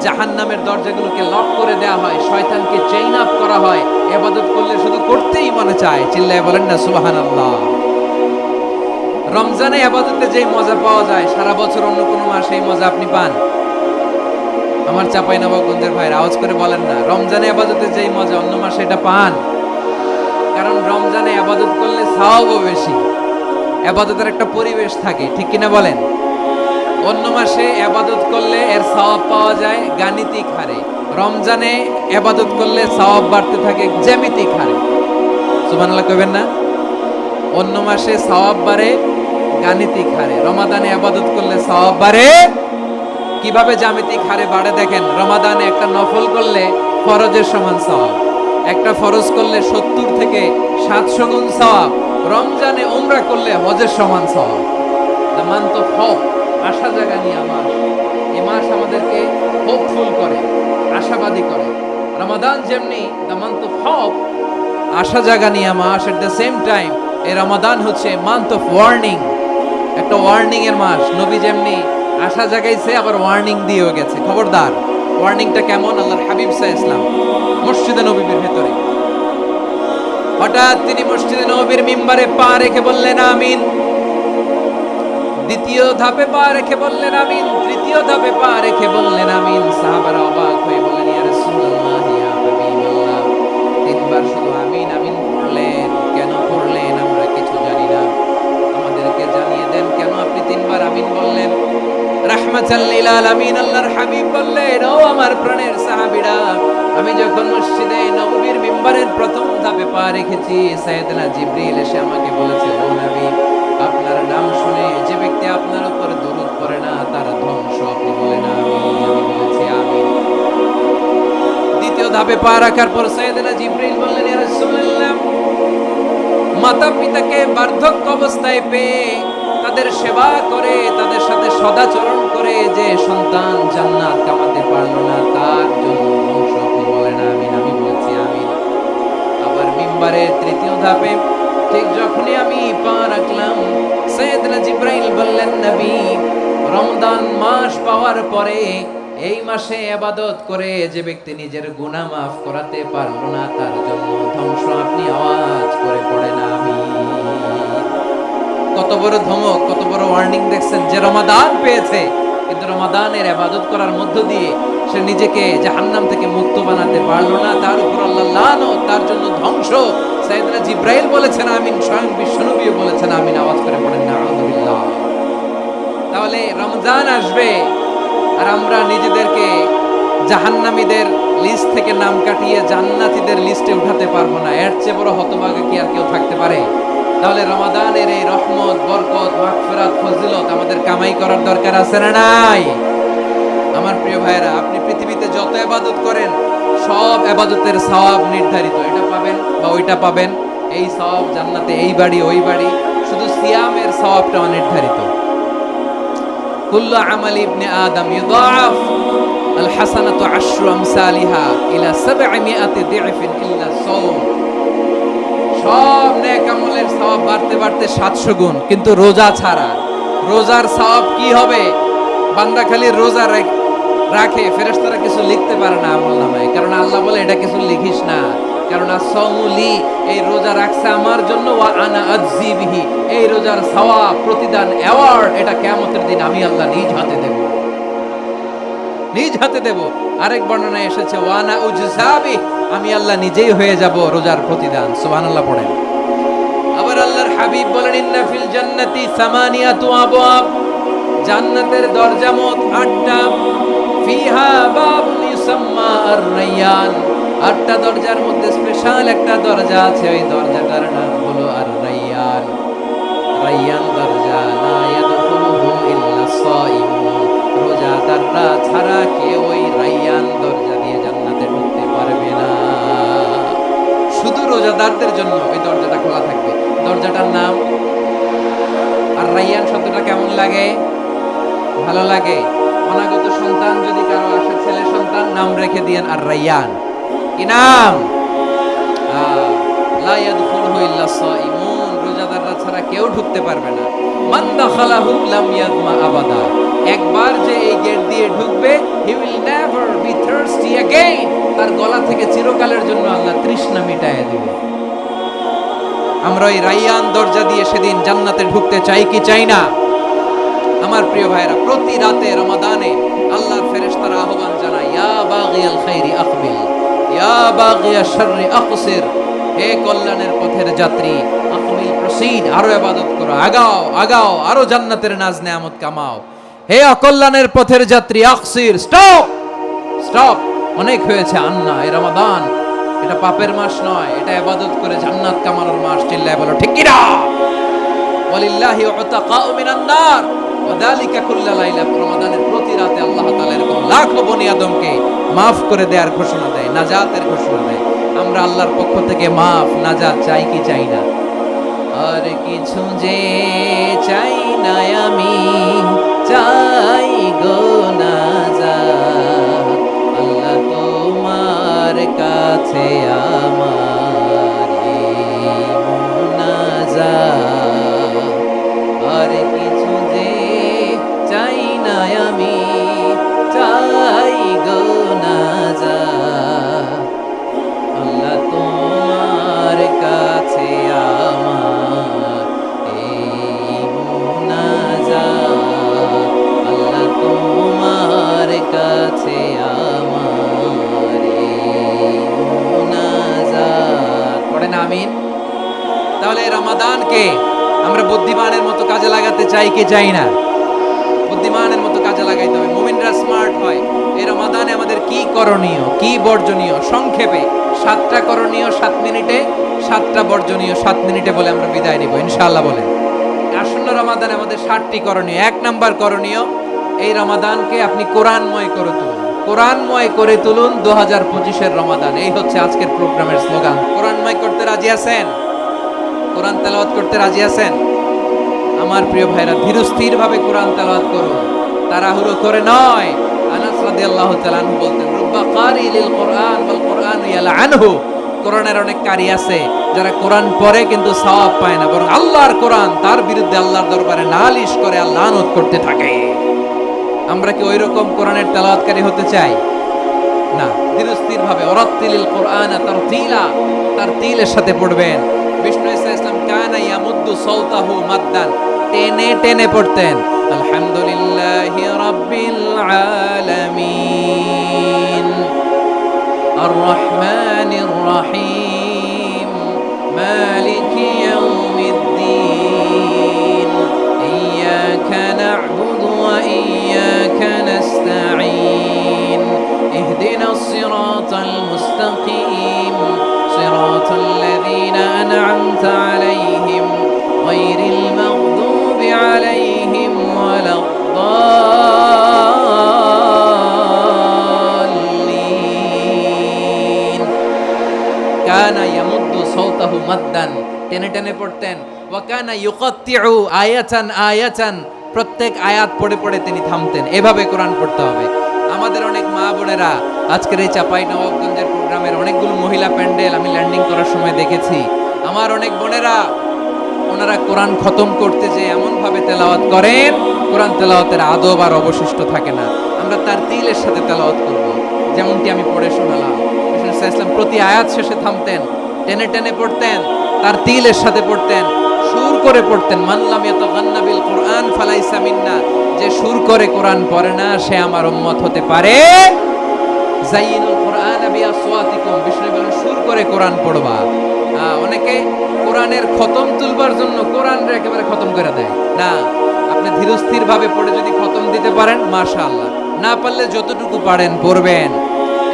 জাহান্নামের দরজাগুলোকে লক করে দেওয়া হয়, শয়তানকে চেইন আপ করা হয়। ইবাদত করলে শুধু করতেই মনে চায়। চিল্লায় বলেন না সুবহানাল্লাহ। রমজানে ইবাদতে যেই মজা পাওয়া যায়, সারা বছর অন্য কোনো মাসে এই মজা আপনি পান? আমার চাঁপাইনবাবগঞ্জের ভাইরা আওয়াজ করে বলেন না, রমজানে ইবাদতে যেই মজা অন্য মাসে এটা পান? কারণ রমজানে ইবাদত করলে সওয়াবও বেশি, ইবাদতের একটা পরিবেশ থাকে, ঠিক কিনা বলেন? অন্য মাসে ইবাদত করলে এর সওয়াব পাওয়া যায় গাণিতিক হারে, রমজানে ইবাদত করলে সওয়াব বাড়তে থাকে জ্যামিতিক হারে। সুবহানাল্লাহ কইবেন না? অন্য মাসে সওয়াব বাড়ে গাণিতিক হারে, রমাদানে ইবাদত করলে সওয়াব বাড়ে কিভাবে জ্যামিতিক হারে বাড়ে দেখেন। রমাদানে একটা নফল করলে ফরজের সমান সওয়াব, একটা ফরজ করলে 70 থেকে 700 গুণ সওয়াব। রমজানে উমরা করলে হজের সমান সওয়াব। দ্য মান্থ অফ হোপ, আশা জাগানিয়া মাস। এই মাস আমাদেরকে হোপফুল করে, আশাবাদী করে। রমাদান যেমনি দ্য মান্থ অফ হোপ, আশা জাগানিয়া মাস, এট দ্য সেম টাইম এই রমাদান হচ্ছে মান্থ অফ ওয়ার্নিং, একটা ওয়ার্নিং এর মাস। নবী যেমনি আশা জাগাইছে, আবার ওয়ার্নিং দিয়েও গেছে, খবরদার। ওয়ার্নিংটা কেমন? আল্লাহর হাবিব সাল্লাল্লাহু আলাইহি ওয়াসাল্লাম মসজিদে নববীর ভেতরে, হঠাৎ তিনি মসজিদে নববীর মিম্বারে পা রেখে বললেন আমিন। দ্বিতীয় ধাপে পা রেখে বললেন আমিন, তৃতীয় ধাপে পা রেখে বললেন আমিন। সাহাবারা অবাক হয়ে বললেন, ইয়া রাসূলুল্লাহ, ইয়া হাবিবাল্লাহ, তিনবার শুধু আমিন আমিন পড়লেন, কেন পড়লেন? আমরা কিছু জানি না, আমাদেরকে জানিয়ে দেন কেন আপনি তিনবার আমিন বললেন? রাহমাতাল লিল আলামিন আল্লাহর হাবিব বললেন, ও আমার প্রাণের সাহাবীরা, আমি যখন মসজিদে নববীর মিম্বারের প্রথম ধাপে ধাপে পা রেখেছি, সাইয়েদনা জিবরিল এসে আমাকে বলেছে, ও নবী, আপনার নাম শুনে যে ব্যক্তি আপনার উপর দরুদ পড়ে না তার ধ্বংস। আপনি বলেন আমিন। আমি বলেছি আমিন। দ্বিতীয় ধাপে পা রাখার পর সাইয়েদনা জিবরিল বললেন, ইয়া রাসূলুল্লাহ, মাতা পিতাকে বার্ধক্য অবস্থায় পেয়ে তাদের সেবা করে, তাদের সাথে সদাচরণ করে যে সন্তান জান্নাত কামাতে পারলো না তার জন্য ধ্বংস। আপনি বলেন আমিন। আমি বলেছি আমিন। আবার মিম্বারের তৃতীয় ধাপে ঠিক যখনই আমি পা রাখলাম, সাইয়েদনা জিবরাইল বললেন, নবী, রমজান মাস পাওয়ার পরে এই মাসে ইবাদত করে যে ব্যক্তি নিজের গুনাহ মাফ করাতে পারলো না তার জন্য ধ্বংস। আপনি আওয়াজ করে পড়েন আমিন। কত বড় ধমক, কত বড় ওয়ার্নিং দেখছেন, যে রমাদান পেয়েছে কিন্তু রমাদানের ইবাদত করার মধ্য দিয়ে সে নিজেকে জাহান্নাম থেকে মুক্ত বানাতে পারলো না, তার উপর আল্লাহ লানত, তার জন্য ধ্বংস। সাইয়েদনা জিবরাইল বলেছেন আমিন, স্বয়ং বিশ্বনবীও বলেছেন আমিন। আওয়াজ করে পড়েন নাউযুবিল্লাহ। তাহলে রমজান আসবে আর আমরা নিজেদেরকে জাহান্নামীদের লিস্ট থেকে নাম কাটিয়ে জান্নাতীদের লিস্টে উঠাতে পারবো না। এর চেয়ে বড় হতভাগা কি আর কেউ থাকতে পারে? তাহলে রমাদানের এই রহমত, বরকত, মাগফিরাত, ফজিলত আমাদের কামাই করার দরকার আছে না নাই? আমার প্রিয় ভাইরা, আপনি পৃথিবীতে যত ইবাদত করেন সব ইবাদতের সওয়াব নির্ধারিত। এটা পাবেন বা ওইটা পাবেন, এই সওয়াব জান্নাতে, এই বাড়ি ওই বাড়ি। শুধু সিয়ামের সওয়াবটা অনির্ধারিত। কুল্লু আমালি ইবনে আদম ইউদাআফ আল হাসানাতু আশরু আমসালিহা ইলা 700 দি'ফিন ইল্লা সাওম। সব নেক আমলের সওয়াব বাড়তে বাড়তে 700 গুণ, কিন্তু রোজা ছাড়া। রোজার সওয়াব কি হবে? বান্দা খালি রোজা রাখে, ফেরেশতারা কিছু লিখতে পারে না আমলনামায়, কারণ আল্লাহ বলে এটা কিছু লিখিস না, কারণ as-সাওমুলি, এই রোজা রাখছে আমার জন্য, ওয়া আনা আজজি বিহি, এই রোজার সওয়াব, প্রতিদান, অ্যাওয়ার্ড এটা কিয়ামতের দিন আমি আল্লাহ নিজ হাতে দেব, নিজ হাতে দেব। আরেক বর্ণনায় এসেছে ওয়া আনা উজজাবি, আমি আল্লাহ নিজেই হয়ে যাব রোজার প্রতিদান। সুবহানাল্লাহ পড়েন। আবার আল্লাহর হাবিব বলেন, ইন্না ফিল জান্নাতি সামানিয়াতু আবওয়াব, জান্নাতের দরজা মোট 8টা। ফিহা বাবুন ইউসাম্মা আর-রায়্যান, 8টা দরজার মধ্যে স্পেশাল একটা দরজা আছে, ওই দরজাটার নাম হলো আর-রায়্যান। রায়্যান দরজা, লা ইয়াদখুলুহু ইল্লা সাইমুন, রোজাদাররা ছাড়া কেউ ওই রায়্যান দরজা দিয়ে জান্নাতে ঢুকতে পারবে না। শুধু রোজাদারদের জন্য ওই দরজাটা খোলা থাকবে। দরজাটার নাম আর-রায়্যান। শব্দটা কেমন লাগে? ভালো লাগে। অনাগত সন্তান যদি কারো আসে, ছেলে সন্তান, নাম রেখে দিয়েন আর-রায়্যান। কি নাম? লা ইয়াদখুলুহু ইল্লা সাইমুন, রোজাদাররা ছাড়া কেউ ঢুকতে পারবে না। মান দাখালাহু লাম ইয়াদমা আবাদা, একবার যে এই গেট দিয়ে ঢুকবে, he will never be thirsty again, তার গলা থেকে চিরকালের জন্য আল্লাহ তৃষ্ণা মিটায়ে দিবে। আমরা ওই রায়্যান দরজা দিয়ে সেদিন জান্নাতে ঢুকতে চাই কি চাই না? আমার প্রিয় ভাইরা, প্রতি রাতে রমাদানে আল্লাহর ফেরেশতারা আহ্বান জানায়, ইয়া বাগিয়াল খাইরি আকবিল, ইয়া বাগিয়াশ শাররি আকসির, হে কল্যাণের পথের যাত্রী, আকবিল, প্রসিড, আরো ইবাদত করো, আগাও আগাও, আরো জান্নাতের নাজ নেয়ামত কামাও। হে অকল্যাণের পথের যাত্রী, আকসির, স্টপ স্টপ, অনেক হয়েছে। আন্না, এই রমাদান এটা পাপের মাস নয়, এটা ইবাদত করে জান্নাত কামানোর মাস। চিল্লায় বলো ঠিক কি না? ওয়ালিল্লাহি উতাকাউ মিনান নার ওয়া যালিকা কুল্লা লাইলা, রমাদানের প্রতি রাতে আল্লাহ তাআলা এরকম লাখো বনি আদমকে maaf করে দেওয়ার ঘোষণা দেয়, নাজাতের ঘোষণা দেয়। আমরা আল্লাহর পক্ষ থেকে মাফ, নাজাত চাই কি চাই না? আর কিছু যে চাই না আমি, চাই গো নাজাত, আল্লাহ তোমার কাছে আমার এই মুনাজাত। আর কিছু যে চাই না আমি, চাই গো নাজাত, আল্লাহ তোমার কাছে আমার এই মুনাজাত, আল্লাহ তোমার কাছে আমার এই মুনাজাত। পড়েন আমিন। তাহলে রমাদানকে আমরা বুদ্ধিমানের মতো কাজে লাগাতে চাই কি চাই না? বুদ্ধিমানের মতো কাজে লাগাইতে হবে। মুমিনরা স্মার্ট হয়, এই রমাদানে আমাদের কি করণীয়, কি বর্জনীয়, সংক্ষেপে 7টা করণীয় 7 মিনিটে, 7টা বর্জনীয় 7 মিনিটে বলে আমরা বিদায় নিব ইনশাআল্লাহ। বলেন আসন্ন রমাদানে আমাদের 7টি করণীয়। 1 নাম্বার করণীয়, এই রমাদানকে আপনি কোরআনময় করে তুলুন। কোরআনময় করে তুলুন 2025-এর রমাদান। এই হচ্ছে আজকের প্রোগ্রামের স্লোগান। কোরআনময় করতে রাজি আছেন? কোরআন তেলাওয়াত করতে রাজি আছেন? আমার প্রিয় ভাইরা, ধীরস্থির ভাবে কোরআন তেলাওয়াত করুন, তাড়াহুড়ো করে নয়। আনাস রাদিয়াল্লাহু তাআলা আনহু বলতেন, রুব্বা কারি লিল কোরআন ওয়াল কোরআন ইয়ালআনহু। কোরআনের অনেক কারি আছে যারা কোরআন পড়ে কিন্তু সওয়াব পায় না, বরং আল্লাহর কোরআন তার বিরুদ্ধে আল্লাহর দরবারে নালিশ করে আর লানত করতে থাকে। আমরা কি ওই রকম কোরআনের তেলাওয়াতকারী হতে চাই? না। ধীরস্থির ভাবে ওয়ারাত্তিলিল কোরআন তারতিলা, তারতিলের সাথে পড়বেন। বিষ্ণু ইসলাম কানা ইয়ামুদ্দু সাওতাহু মাদ্দান, টেনে টেনে পড়তেন। আলহামদুলিল্লাহি রাব্বিল আলামিন আর রহমানির রহিম মালিকি ইয়াউমিদ্দিন ইয়্যাকা না'বুদু ওয়া ইয়্যাকা নাস্তাঈন ইহদিনাস সিরাতাল মুস্তাকিম সিরাতাল লাযীনা আন'আমতা আলাইহিম গায়রিল মাগদুবি আলাইহিম ওয়ালাদ-দাল্লিন। কানা ইয়ামুদ্দু সাওতাহু মাদ্দান, টেনে টেনে পড়তেন। ওয়া কানা ইউকাত্তিউ আয়াতান আয়াতান, প্রত্যেক আয়াত পড়ে পড়ে তিনি থামতেন। এভাবে কোরআন পড়তে হবে। আমাদের অনেক মা বোনেরা আজকের এই চাঁপাইনবাবগঞ্জের প্রোগ্রামের অনেকগুলো মহিলা প্যান্ডেল আমি ল্যান্ডিং করার সময় দেখেছি। আমার অনেক বোনেরা, ওনারা কোরআন খতম করতে যে এমন ভাবে তেলাওয়াত করেন, কোরআন তেলাওয়াতের আদব আর অবশিষ্ট থাকে না। আমরা তার তিলের সাথে তেলাওয়াত করব, যেমনটি আমি পড়ে শোনালাম। বিষ্ণু ইসলাম প্রতি আয়াত শেষে থামতেন, টেনে টেনে পড়তেন, তার তিলের সাথে পড়তেন, সুর করে পড়তেন। মান লাম ইয়াতাগান্না বিল কোরআন ফালাইসা মিন্না, যে সুর করে কোরআন পড়ে না সে আমার উম্মত হতে পারে। যায়িনুল কোরআন বিআসওয়াতিকুম, বিষ্ণু বলেন সুর করে কোরআন পড়বা। অনেকে কোরআনের খতম তুলবার জন্য কোরআনরে একেবারে খতম করে দেয়। না, আপনি ধীরস্থির ভাবে পড়ে যদি খতম দিতে পারেন মাশাআল্লাহ, না পারলে যতটুকু পারেন পড়বেন।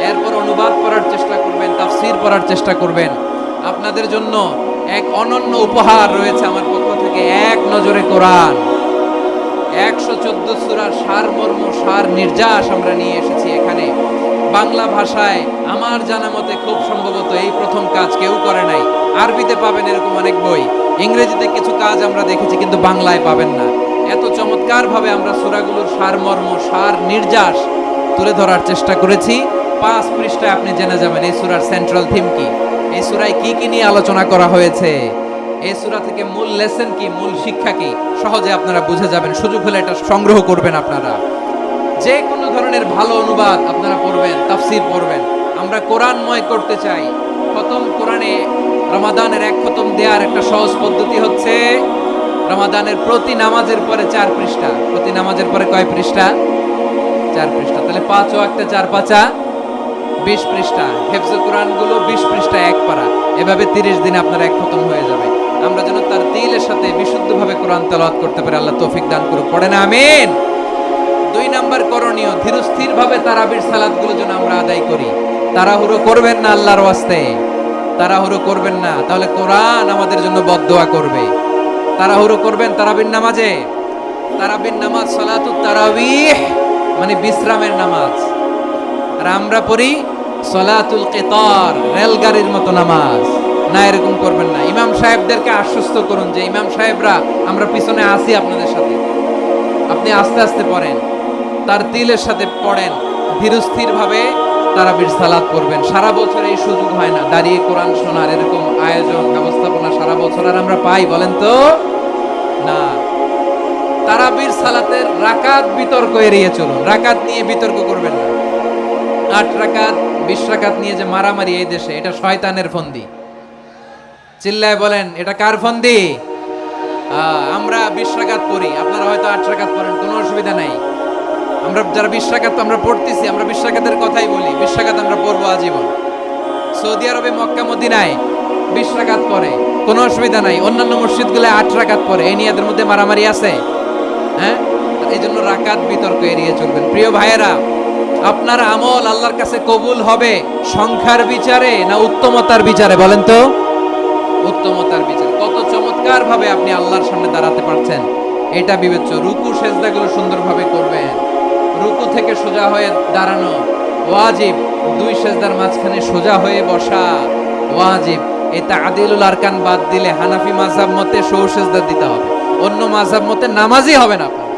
এরপর অনুবাদ পড়ার চেষ্টা করবেন, তাফসীর পড়ার চেষ্টা করবেন। আপনাদের জন্য এক অনন্য উপহার রয়েছে আমার পক্ষ থেকে, এক নজরে কোরআন। 114 সূরার সারমর্ম, সার নির্যাস আমরা নিয়ে এসেছি এখানে বাংলা ভাষায়। আমার জানা মতে খুব সম্ভবত এই প্রথম কাজ কেউ করে নাই। আরবিতে পাবেন এরকম অনেক বই, ইংরেজিতে কিছু কাজ আমরা দেখেছি, কিন্তু বাংলায় পাবেন না। এত চমৎকার ভাবে আমরা সূরাগুলোর সারমর্ম, সার নির্যাস তুলে ধরার চেষ্টা করেছি। 5 পৃষ্ঠায় আপনি জেনে যাবেন এই সূরার সেন্ট্রাল থিম কি, এই সূরায় কি কি নিয়ে আলোচনা করা হয়েছে, এই সূরা থেকে মূল লেসন কি, মূল শিক্ষা কি, সহজে আপনারা বুঝে যাবেন। সুযোগ হলে এটা সংগ্রহ করবেন। আপনারা যে কোনো ধরনের ভালো অনুবাদ আপনারা পড়বেন, তাফসীর পড়বেন। আমরা কোরআনময় করতে চাই। খতম কোরআনে রমাদানের 1 খতম দেওয়ার একটা সহজ পদ্ধতি হচ্ছে রমাদানের প্রতি নামাজের পরে 4 পৃষ্ঠা। প্রতি নামাজের পরে কয় পৃষ্ঠা? 4 পৃষ্ঠা। তাহলে 5 ওয়াক্তে 4 পাঁচা 20 পৃষ্ঠা। হেফজুল কোরআনগুলো 20 পৃষ্ঠা 1 পারা। এভাবে 30 দিনে আপনার 1 খতম হয়ে যাবে। আমরা যেন তার তিলের সাথে বিশুদ্ধভাবে কোরআন তেলাওয়াত করতে পারি। আল্লাহ তৌফিক দান করুক। পড়েন আমিন। 2 নাম্বার করণীয়, ধীরস্থির ভাবে তারাবির সালাতগুলো যেন আমরা আদায় করি। তাড়াহুড়ো করবেন না আল্লাহর ওয়াস্তে, তাড়াহুড়ো করবেন না, তাহলে কোরআন আমাদের জন্য বদদোয়া করবে। তাড়াহুড়ো করবেন তারাবির নামাজে। তারাবির নামাজ সালাতুত তারাবিহ মানে বিশ্রামের নামাজ। আর আমরা পড়ি সালাতুল কিতার, রেলগাড়ির মতো নামাজ। না, এরকম করবেন না। ইমাম সাহেবদেরকে আশ্বস্ত করুন যে ইমাম সাহেবরা আমরা পিছনে আছি আপনাদের সাথে, আপনি আস্তে আস্তে পড়েন, তার তিলের সাথে পড়েন, ধীরস্থির ভাবে তারাবির সালাত পড়বেন। সারা বছর এই সুযোগ হয় না দাঁড়িয়ে কোরআন শোনার, এরকম আয়োজন ব্যবস্থাপনা সারা বছর আর আমরা পাই বলেন তো? না। তারাবির সালাতের রাকাত বিতর্ক এড়িয়ে চলুন। রাকাত নিয়ে বিতর্ক করবেন না। 8 রাকাত 20 রাকাত নিয়ে যে মারামারি এই দেশে, এটা শয়তানের ফন্দি। চিল্লায় বলেন, এটা কার ফন্দি? আমরা 20 রাকাত পড়ি, আপনারা হয়তো 8 রাকাত পড়েন, কোনো অসুবিধা নাই। আমরা যারা 20 রাকাত আমরা পড়তেছি, আমরা 20 রাকাতের কথাই বলি। 20 রাকাত আমরা পড়বো আজীবন। সৌদি আরবে মক্কা মদিনায় 20 রাকাত পড়ে, কোনো অসুবিধা নাই। অন্যান্য মসজিদগুলোয় 8 রাকাত পড়ে। এই নিয়ে এদের মধ্যে মারামারি আছে? হ্যাঁ, এই জন্য রাকাত বিতর্ক এড়িয়ে চলবেন। প্রিয় ভাইয়েরা, আপনার আমল আল্লাহর কাছে কবুল হবে সংখ্যার বিচারে না উত্তমতার বিচারে? বলেন তো। উত্তমতার বিচারে। কত চমৎকার ভাবে আপনি আল্লাহর সামনে দাঁড়াতে পারছেন এটা বিবেচ্য। রুকু সেজদাগুলো সুন্দরভাবে করবেন। রুকু থেকে সোজা হয়ে দাঁড়ানো ওয়াজিব। দুই সেজদার মাঝখানে সোজা হয়ে বসা ওয়াজিব। এই তা'দিলুল আরকান বাদ দিলে হানাফি মাযহাব মতে সৌ সেজদা দিতে হবে, অন্য মাযহাব মতে নামাজই হবে না আপনার।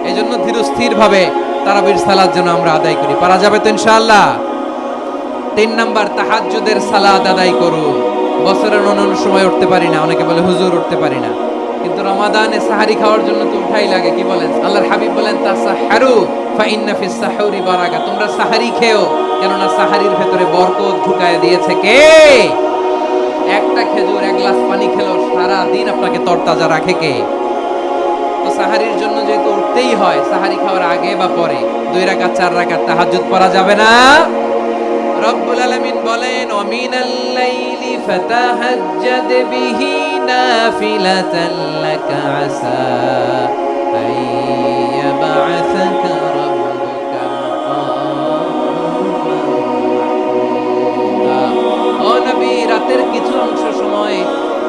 এই জন্য ধীরস্থির ভাবে তারাবির সালাত যেন আমরা আদায় করি। পারা যাবে তো ইনশাআল্লাহ। 3 নাম্বার, তাহাজ্জুদের সালাত আদায় করুন। বছরের অন্য সময় উঠতে পারি না, অনেকে বলে হুজুর উঠতে পারি না, কিন্তু রমাদানে সাহারি খাওয়ার জন্য তো উঠাই লাগে। কি বলেন? আল্লাহর হাবিব বলেন তাসাহহারু ফা ইন্না ফিস সাহুরি বারাকা। তোমরা সাহারি খেও, কেননা সাহারির ভেতরে বরকত ঢুকায় দিয়েছে কে? একটা খেজুর, এক গ্লাস পানি খেলো সারা দিন আপনাকে তরতাজা রাখে কে? তো সাহারির জন্য যেহেতু উঠতেই হয়, সাহারি খাওয়ার আগে বা পরে 2 রাকাত 4 রাকাত তাহাজ্জুদ পড়া যাবে না? রব্বুল আলামিন বলেন ওয়া মিনাল লাইলি ফাতাহাজ্জাদ বিহি নাফিলাতান লাকা আসা আইয়াবআসাকা রাব্বুকা মাকামা। ও নবী, রাতের কিছু অংশ সময়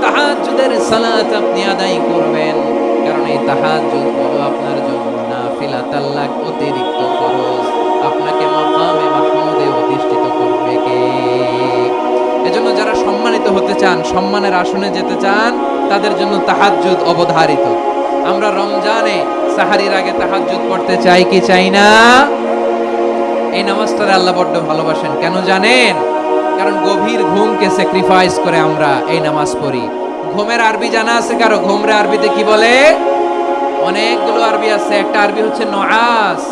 তাহাজ্জুদের সালাত আপনি আদায় করবেন, কারণ এই তাহাজ্জুদ হলো আপনার জন্য নাফিলাতান লাক, অতিরিক্ত ফরজ। আপনাকে মাকামে মাহমুদে অধিষ্ঠিত করবে কে? এজন্য যারা সম্মানিত হতে চান, সম্মানের আসনে যেতে চান, তাদের জন্য তাহাজ্জুদ অবধারিত। আমরা রমজানে সাহারির আগে তাহাজ্জুদ পড়তে চাই কি চাই না? এই নামাজটারে আল্লাহ বড্ড ভালোবাসেন। কেন জানেন? কারণ গভীর ঘুমকে স্যাক্রিফাইস করে আমরা এই নামাজ পড়ি। ঘুমের আরবি জানা আছে কারো? ঘুমরে আরবিতে কি বলে? অনেকগুলো আরবি আছে। একটা আরবি হচ্ছে নুআস,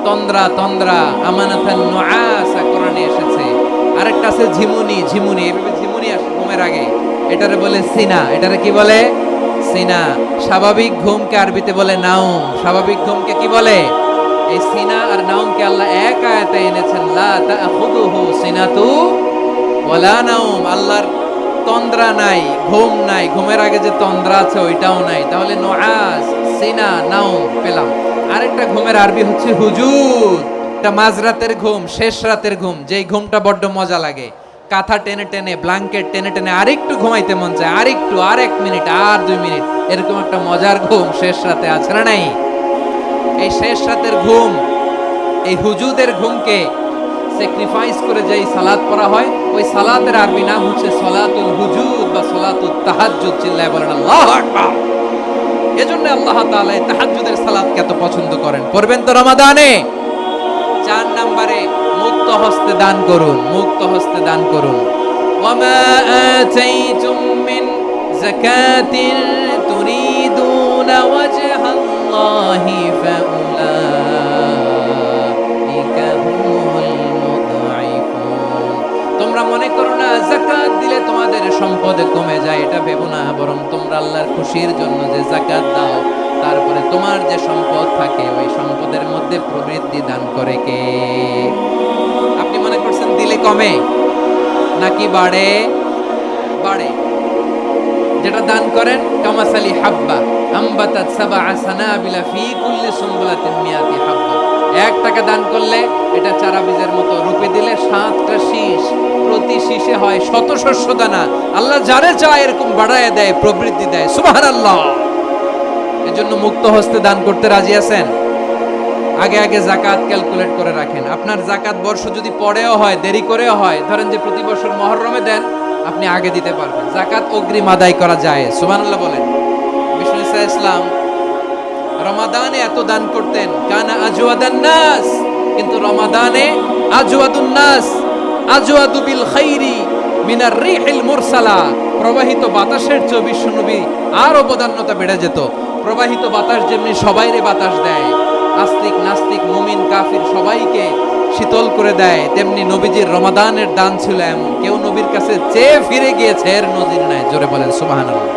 তন্দ্রা, তন্দ্রা, আমানাতান নুআসা কোরআনে এসেছে। আরেকটা আছে ঝিমুনি, ঝিমুনি, এইভাবে ঝিমুনি আসে ঘুমের আগে, এটারে বলে সিনা। এটারে কি বলে? সিনা। স্বাভাবিক ঘুমকে আরবিতে বলে নাউম। স্বাভাবিক ঘুমকে কি বলে? এই সিনা আর নাউমকে আল্লাহ এক আয়াতে এনেছেন, লা তাখুযুহু সিনাতু ওয়ালা নাউম। আল্লাহর তন্দ্রা নাই, ঘুম নাই। ঘুমের আগে যে তন্দ্রা আছে ওইটাও নাই। তাহলে নুআস, সিনা, নাউম পেলাম। আরেকটা ঘুমের আরবি হচ্ছে হুজুদ। এটা মাঝরাতের ঘুম, শেষ রাতের ঘুম, যেই ঘুমটা বড্ড মজা লাগে। কাঁথা টেনে টেনে, ব্ল্যাঙ্কেট টেনে টেনে আরেকটু ঘুমাইতে মন চায়, আরেকটু, আর 1 মিনিট, আর 2 মিনিট, এরকম একটা মজার ঘুম শেষ রাতে আছে না নাই? এই শেষ রাতের ঘুম, এই হুজুদের ঘুমকে স্যাক্রিফাইস করে যেই সালাত পড়া হয়, ওই সালাতের আরবি নাম হচ্ছে সলাতুল হুজুদ বা সলাতুত তাহাজ্জুদ। চিল্লায় বলেন আল্লাহু আকবার। এজন্য আল্লাহ তাআলা এই তাহাজ্জুদের সালাতকে এত পছন্দ করেন। পড়বেন তো রমাদানে। 4 নম্বরে, মুক্ত হস্তে দান করুন। মুক্ত হস্তে দান করুন। ওয়ামা আতাইতুম মিন যাকাতিন তুরিদুনা ওয়াজহাল্লাহি ফাউলাইকা হুমুল মুদঈফুন। তোমরা মনে করো না যাকাত দিলে তোমাদের সম্পদ কমে যায়, এটা ভেবো না। বরং তোমরা আল্লাহর খুশির জন্য যে যাকাত দাও, তারপরে তোমার যে সম্পদ থাকে ওই সম্পদের মধ্যে প্রবৃদ্ধি দান করে কে? আপনি মনে করছেন দিলে কমে নাকি বাড়ে? বাড়ে। যেটা দান করেন, কামাসালি হাব্বা আম্বাতাত সাবআ সানাবিলা ফি কুল্লি সুনবুলাতিন মিয়াতি হাব্বা। 1 টাকা দান করলে এটা চারা বীজের মতো, রূপে দিলে 7টা শীষ, প্রতি শীষে হয় 100 শস্য দানা। আল্লাহ যারে চায় এরকম বাড়ায় দেয়, প্রবৃদ্ধি দেয়। সুবহানাল্লাহ। এজন্য মুক্ত হস্তে দান করতে রাজি আছেন? আগে আগে যাকাত ক্যালকুলেট করে রাখেন। আপনার যাকাত বর্ষ যদি পরেও হয়, দেরি করেও হয়, ধরেন যে প্রতি বছর মুহররমে দেন, আপনি আগে দিতে পারবেন। যাকাত অগ্রিম আদায় করা যায়। সুবহানাল্লাহ বলেন। বিষ্ণু ঈসা ইসলাম রমাদানে এত দান করতেন, কানা আজওয়াদান নাস, কিন্তু রমাদানে আজওয়াদুন নাস আজওয়াদু বিল খাইরি মিনার রিহিল মুরসালা। প্রবাহিত বাতাসের চেয়ে বিশ্বনবী আর অবদান্যতা বেড়ে যেত। প্রবাহিত বাতাস যেমনি সবাইরে বাতাস দেয়, আস্তিক নাস্তিক মুমিন কাফির সবাইকে শীতল করে দেয়, তেমনি নবীজির রমাদানের দান ছিল এমন, কেউ নবীর কাছে চেয়ে ফিরে গিয়েছে এর নজির নাই। জোরে বলেন সুবহানাল্লাহ।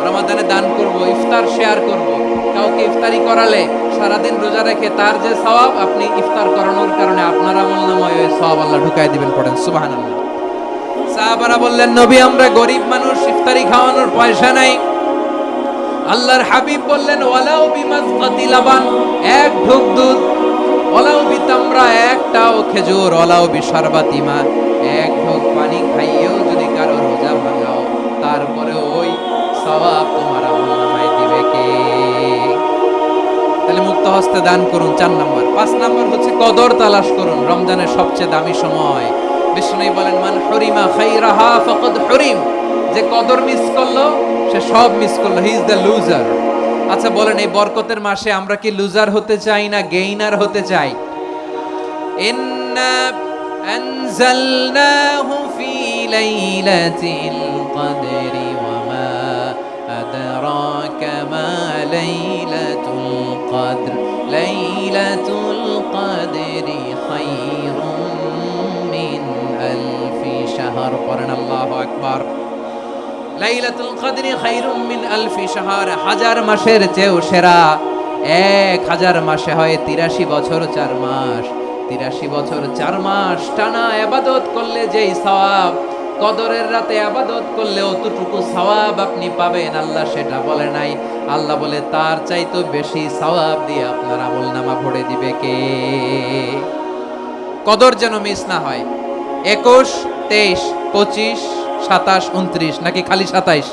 রমাদানে দান করব, ইফতার শেয়ার করব। কাউকে ইফতারি করালে সারাদিন রোজা রেখে তার যে সওয়াব, আপনি ইফতার করানোর কারণে আপনার আমলনামায় ওই সওয়াব আল্লাহ ঢুকায় দিবেন। পড়েন সুবহানাল্লাহ। সাহাবারা বললেন, নবী আমরা গরিব মানুষ, ইফতারি খাওয়ানোর পয়সা নাই। আল্লাহর হাবিব বললেন, ওয়ালাউ বিমাজকাতি লাবান, 1 ঢোক দুধ, ওলাও বিতামরা, একটাও খেজুর, ওলাও বিশারবাতিমা, এক ঢোক পানি খাইয়েও যদি কারো রোজা ভাঙাও, তারপরে ওই সওয়াব তোমার আমলনামায় দিবে কে? তাহলে মুক্ত হস্তে দান করুন, 4 নাম্বার। 5 নাম্বার হচ্ছে কদর তালাশ করুন, রমজানের সবচেয়ে দামি সময়। বিষ্ণু বলেন, মান হুরিমা খাইরাহা ফাকাদ হুরিম, যে কদর মিস করলো সে সব মিস করলো, হি ইজ দ্য লুজার। আচ্ছা বলেন, এই বরকতের মাসে আমরা কি লুজার হতে চাই না গেইনার হতে চাই? ইন্না আনজালনাহু ফি লাইলাতিল কদরি ওয়া মা আদরাকা মা লাইলাতুল কদর, লাইলাতুল কদরি খায়রুম মিন আলফি শাহর। পড়েন আল্লাহু আকবার। লাইলাতুল কদরি খায়রুম মিন আলফি শাহর, 1000 মাসের চেয়েও সেরা। 1000 মাসে হয় 83 বছর 4 মাস। 83 বছর 4 মাস টানা ইবাদত করলে যেই সওয়াব, কদরের রাতে ইবাদত করলে অতটুকু সওয়াব আপনি পাবেন, আল্লাহ সেটা বলে নাই। আল্লাহ বলে তার চাইতে বেশি সওয়াব দিয়ে আপনার আমলনামা ভরে দিবে কে? কদর যেন মিস না হয়। 21, 23, 25, 27, 29 নাকি খালি 27?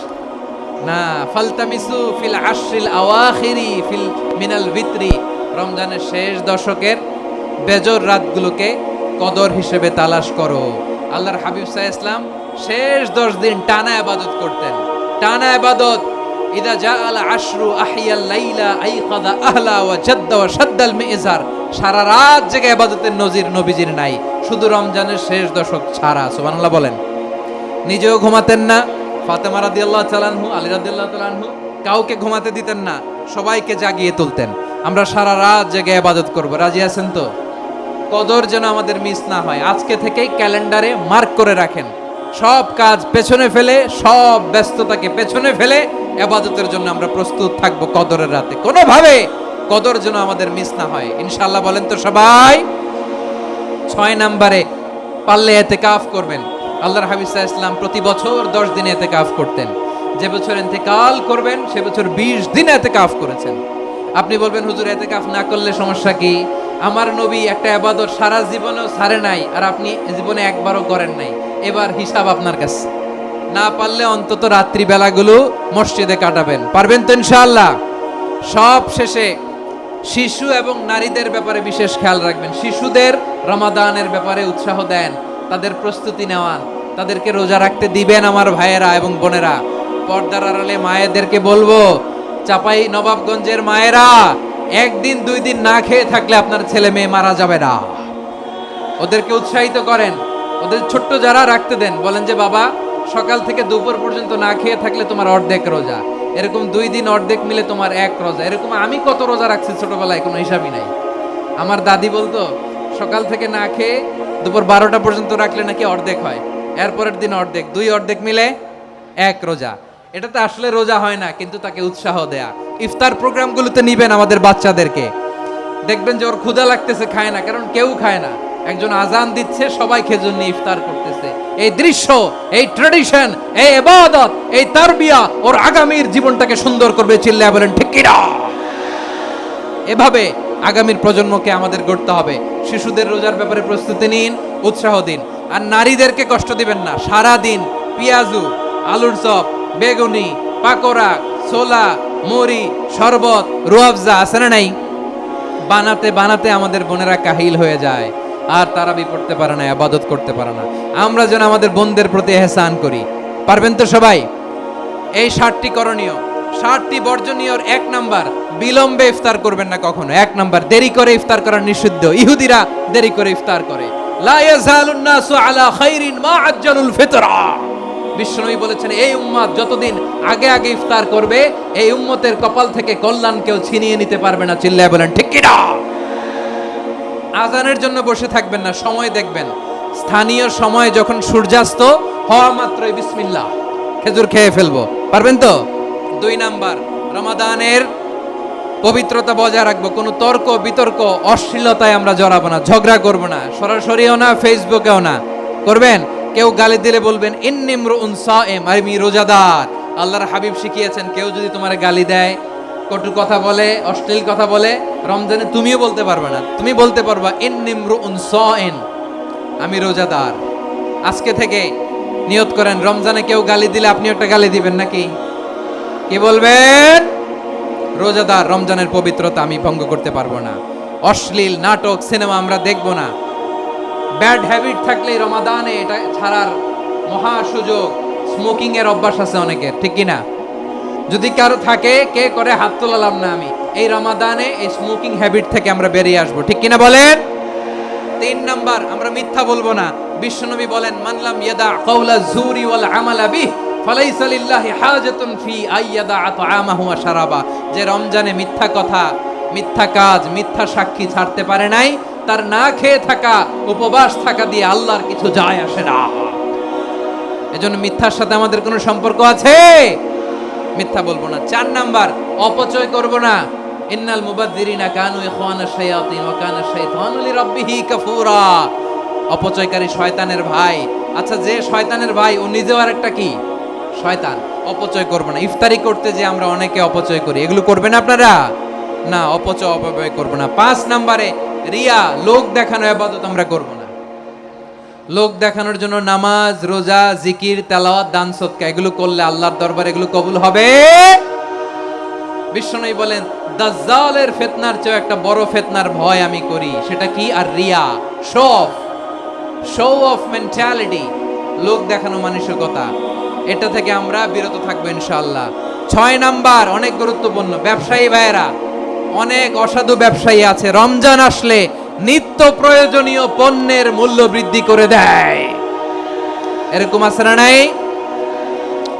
না, ফালতামিসু ফিল আশরিল আওয়াখিরি ফিল মিনাল ভিতরি, রমজানের শেষ দশকের বেজর রাতগুলোকে কদর হিসেবে তালাশ করো। আল্লাহর হাবিব সাল্লাল্লাহু আলাইহি ওয়াসাল্লাম শেষ 10 দিন টানা ইবাদত করতেন, টানা ইবাদত। ইদা জাআল আশরু আহিয়াল লাইলা আইকাদা আহলা ওয়া জাদ্দা ওয়া শাদ্দাল মিজার, সারা রাত জেগে ইবাদতের নজির নবীজির নাই, শুধু রমজানের শেষ দশক ছাড়া। সুবহানাল্লাহ বলেন। নিজেও ঘুমাতেন না, ফাতেমা রাদিয়াল্লাহু তাআলা আনহু, আলী রাদিয়াল্লাহু তাআলা আনহু কাউকে ঘুমাতে দিতেন না, সবাইকে জাগিয়ে তুলতেন। আমরা সারা রাত জেগে ইবাদত করব, রাজি আছেন তো? কদর যেন আমাদের মিস না হয়। আজকে থেকেই ক্যালেন্ডারে মার্ক করে রাখেন, সব কাজ পেছনে ফেলে, সব ব্যস্ততাকে পেছনে ফেলে ইবাদতের জন্য আমরা প্রস্তুত থাকবো কদরের রাতে। কোনোভাবে কদর যেন আমাদের মিস না হয়, ইনশাআল্লাহ। বলেন তো সবাই? 6 নম্বরে পারলে ইতিকাফ করবেন। আল্লাহর হাবিব সাল্লাল্লাহু আলাইহি ওয়াসাল্লাম প্রতি বছর 10 দিন ইতিকাফ করতেন। যে বছর ইন্তেকাল করবেন সে বছর 20 দিন ইতিকাফ করেছেন। আপনি বলবেন, হুজুর ইতিকাফ না করলে সমস্যা কি? আমার নবী একটা ইবাদত সারা জীবনেও ছাড়ে নাই, আর আপনি জীবনে একবারও করেন নাই। এবার হিসাব আপনার কাছে। না পারলে অন্তত রাত্রি বেলাগুলো মসজিদে কাটাবেন, পারবেন তো ইনশাআল্লাহ? সব শেষে শিশু এবং নারীদের ব্যাপারে বিশেষ খেয়াল রাখবেন। শিশুদের রমাদানের ব্যাপারে উৎসাহ দেন, তাদের প্রস্তুতি নেওয়ান, তাদেরকে রোজা রাখতে দিবেন। আমার ভাইয়েরা এবং বোনেরা, পর্দার আড়ালে মায়েদেরকে বলবো, চাপাই নবাবগঞ্জের মায়েরা, 1 দিন 2 দিন না খেয়ে থাকলে আপনার ছেলে মেয়ে মারা যাবে না। ওদেরকে উৎসাহিত করেন, ওদের ছোট্ট যারা রাখতে দেন, বলেন যে বাবা সকাল থেকে দুপুর পর্যন্ত না খেয়ে থাকলে তোমার অর্ধেক রোজা, এরকম 2 দিন অর্ধেক মিলে তোমার 1 রোজা। এরকম আমি কত রোজা রাখছি ছোটবেলায়, কোনো হিসাবই নাই। আমার দাদি বলতো সকাল থেকে না খেয়ে দুপুর 12টা পর্যন্ত রাখলে নাকি অর্ধেক হয়, এরপরের দিন অর্ধেক, 2 অর্ধেক মিলে 1 রোজা। এটা তো আসলে রোজা হয় না, কিন্তু তাকে উৎসাহ দেয়া। ইফতার প্রোগ্রামগুলোতে নিবেন আমাদের বাচ্চাদেরকে, দেখবেন যে ওর ক্ষুধা লাগতেছে, খায় না, কারণ কেউ খায় না। একজন আজান দিচ্ছে, সবাই খেজুর নিয়ে ইফতার করতেছে। এই দৃশ্য, এই ট্র্যাডিশন, এই ইবাদত, এই তারবিয়া ওর আগামীর জীবনটাকে সুন্দর করবে। চিল্লায়া বলেন ঠিক কি না? এভাবে আগামীর প্রজন্মকে আমাদের গড়তে হবে। শিশুদের রোজার ব্যাপারে প্রস্তুতি নিন, উৎসাহ দিন। আর নারীদেরকে কষ্ট দিবেন না। সারা দিন পেঁয়াজু, আলুর চপ, বেগুনি, পাকোড়া, ছোলা, মুড়ি, শরবত, রুয়াবজা আছে না নাই? বানাতে বানাতে আমাদের বোনেরা কাহিল হয়ে যায়, আর তারাবি পড়তে পারে না, ইবাদত করতে পারে না। আমরা যেন আমাদের বোনদের প্রতি ইহসান করি। পারবেন তো সবাই? এই 7টি করণীয়, 7টি বর্জনীয়র 1 নাম্বার, বিলম্বে ইফতার করবেন না কখনো। 1 নাম্বার, দেরি করে ইফতার করা নিষিদ্ধ। ইহুদিরা দেরি করে ইফতার করে। লা ইয়াজালুন নাসু আলা খাইরিন মা আজ্জালুল ফিতরা। বিশ্বনবী বলেছেন, এই উম্মত যতদিন আগে আগে ইফতার করবে, এই উম্মতের কপাল থেকে কল্যাণ কেউ ছিনিয়ে নিতে পারবে না। চিল্লায় বলেন ঠিক কি না? আজানের জন্য বসে থাকবেন না, সময় দেখবেন। স্থানীয় সময় যখন সূর্যাস্ত হওয়া মাত্রই বিসমিল্লাহ, খেজুর খেয়ে ফেলবো। পারবেন তো? 2 নাম্বার, রমাদানের পবিত্রতা বজায় রাখবো। কোনো তর্ক বিতর্ক অশ্লীলতায় আমরা জড়াবো না, ঝগড়া করবো না, সরাসরিও না, ফেসবুকেও না। করবেন? কেউ গালি দিলে বলবেন ইন্নিমরুন সায়েম, আমি রোজাদার। আল্লাহর হাবিব শিখিয়েছেন, কেউ যদি তোমার গালি দেয় কটু কথা বলে, অশ্লীল কথা বলে, রমজানে তুমিও বলতে পারবে না। তুমি বলতে পারবা ইন্নিমরুউন সাইন, আমি রোজাদার। আজকে থেকে নিয়ত করেন, রমজানে কেউ গালি দিলে আপনি একটা গালি দিবেন নাকি? কি বলবেন? রোজাদার, রমজানের পবিত্রতা আমি ভঙ্গ করতে পারবো না। অশ্লীল নাটক, সিনেমা আমরা দেখব না। ব্যাড হ্যাবিট থাকলে রমাদানে এটা ছাড়ার মহা সুযোগ। স্মোকিং এর অভ্যাস আছে অনেকের, ঠিক কি না? যদি কারো থাকে, কে করে হাত তোলালাম না আমি, এই রমাদানে এই স্মোকিং হ্যাবিট থেকে আমরা বেরিয়ে আসবো, ঠিক কিনা বলেন? 3 নাম্বার, আমরা মিথ্যা বলবো না। বিশ্বনবী বলেন, মানলাম ইয়াদা কাওলা যুরি ওয়াল আমালা বিহ ফালাইসা লিল্লাহি হাজাতুন ফি আইয়াদা তাআমাহু ওয়া শারাবা। যে রমজানে মিথ্যা কথা, মিথ্যা কাজ, মিথ্যা সাক্ষী ছাড়তে পারে নাই, তার না খেয়ে থাকা, উপবাস থাকা দিয়ে আল্লাহর কিছু যায় আসে না। এজন্য মিথ্যার সাথে আমাদের কোনো সম্পর্ক আছে? মিথ্যা বলবো না। 4 নাম্বার, অপচয় করব না। ইন্নাল মুবাযযিরিনা কানু ইখওয়ানাশ শায়াতিন ওয়া কানা শাইতানু লিরাব্বিহি কাফুরা। অপচয়কারী শয়তানের ভাই। আচ্ছা, যে শয়তানের ভাই ও নিজেও আরেকটা কি? শয়তান। অপচয় করব না। ইফতারি করতে যে আমরা অনেকে অপচয় করি, এগুলো করবেন আপনারা? না, অপব্যয় করব না। 5 নাম্বারে, রিয়া, লোক দেখানো ইবাদত আমরা করব না। লোক দেখানোর জন্য নামাজ, রোজা, জিকির, তেলাওয়াত, দান, সদকা এগুলো করলে আল্লাহর দরবারে এগুলো কবুল হবে? বিশ্বনবী বলেন, দাজ্জালের ফিতনার চেয়ে একটা বড় ফিতনার ভয় আমি করি, সেটা কি? আর রিয়া, শো অফ মেন্টালিটি, লোক দেখানো মানসিকতা, এটা থেকে আমরা বিরত থাকবো ইনশাআল্লাহ। 6 নাম্বার, অনেক গুরুত্বপূর্ণ, ব্যবসায়ী ভাইয়েরা, অনেক অসাধু ব্যবসায়ী আছে রমজান আসলে নিত্য প্রয়োজনীয় পণ্যের মূল্য বৃদ্ধি করে দেয়। এরকম আছে না নাই?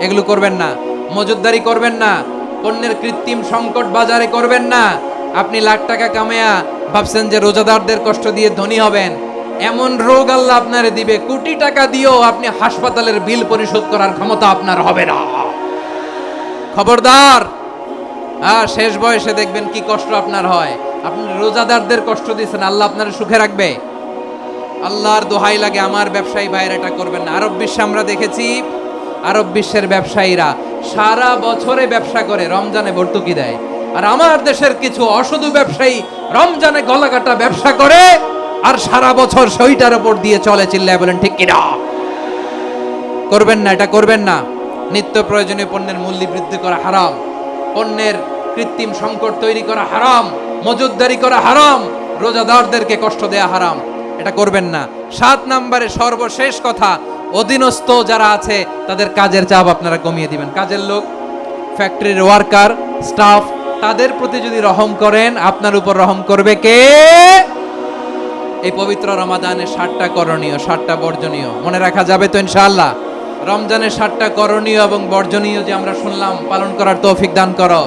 এগুলো করবেন না। মজুদদারি করবেন না। পণ্যের কৃত্রিম সংকট বাজারে করবেন না। আপনি লাখ টাকা কামায়া ভাবছেন যে রোজাদারদের কষ্ট দিয়ে ধনী হবেন, এমন রোগ আল্লাহ আপনারে দিবে, কোটি টাকা দিয়েও আপনি হাসপাতালের বিল পরিশোধ করার ক্ষমতা আপনার হবে না। খবরদার। শেষ বয়সে দেখবেন কি কষ্ট আপনার হয়। আপনি রোজাদারদের কষ্ট দিচ্ছেন, আল্লাহ আপনার সুখে রাখবে? আল্লাহর দোহাই লাগে, আমার ব্যবসায়ী ভাইয়েরা এটা করবেন না। আরব বিশ্বে আমরা দেখেছি, আরব বিশ্বের ব্যবসায়ীরা সারা বছরে ব্যবসা করে, রমজানে ভর্তুকি দেয়। আর আমার দেশের কিছু অসাধু ব্যবসায়ী রমজানে গলাকাটা ব্যবসা করে আর সারা বছর সইটার উপর দিয়ে চলে। চিল্লায় বলেন ঠিক কিনা? করবেন না, এটা করবেন না। নিত্য প্রয়োজনীয় পণ্যের মূল্য বৃদ্ধি করা হারাম, পণ্যের কৃত্রিম সংকট তৈরি করা হারাম, মজুদদারি করা হারাম, রোজাদারদেরকে কষ্ট দেয়া হারাম, এটা করবেন না। 7 নম্বরে সর্বশেষ কথা, অধীনস্থ যারা আছে তাদের কাজের চাপ আপনারা কমিয়ে দিবেন। কাজের লোক, ফ্যাক্টরির ওয়ার্কার, স্টাফ, তাদের প্রতি যদি রহম করেন, আপনার উপর রহম করবে কে? এই পবিত্র রমাদানের 7টা করণীয়, 7টা বর্জনীয় মনে রাখা যাবে তো ইনশাআল্লাহ? রমজানের 7টা করণীয় এবং বর্জনীয় যে আমরা শুনলাম, পালন করার তৌফিক দান করো।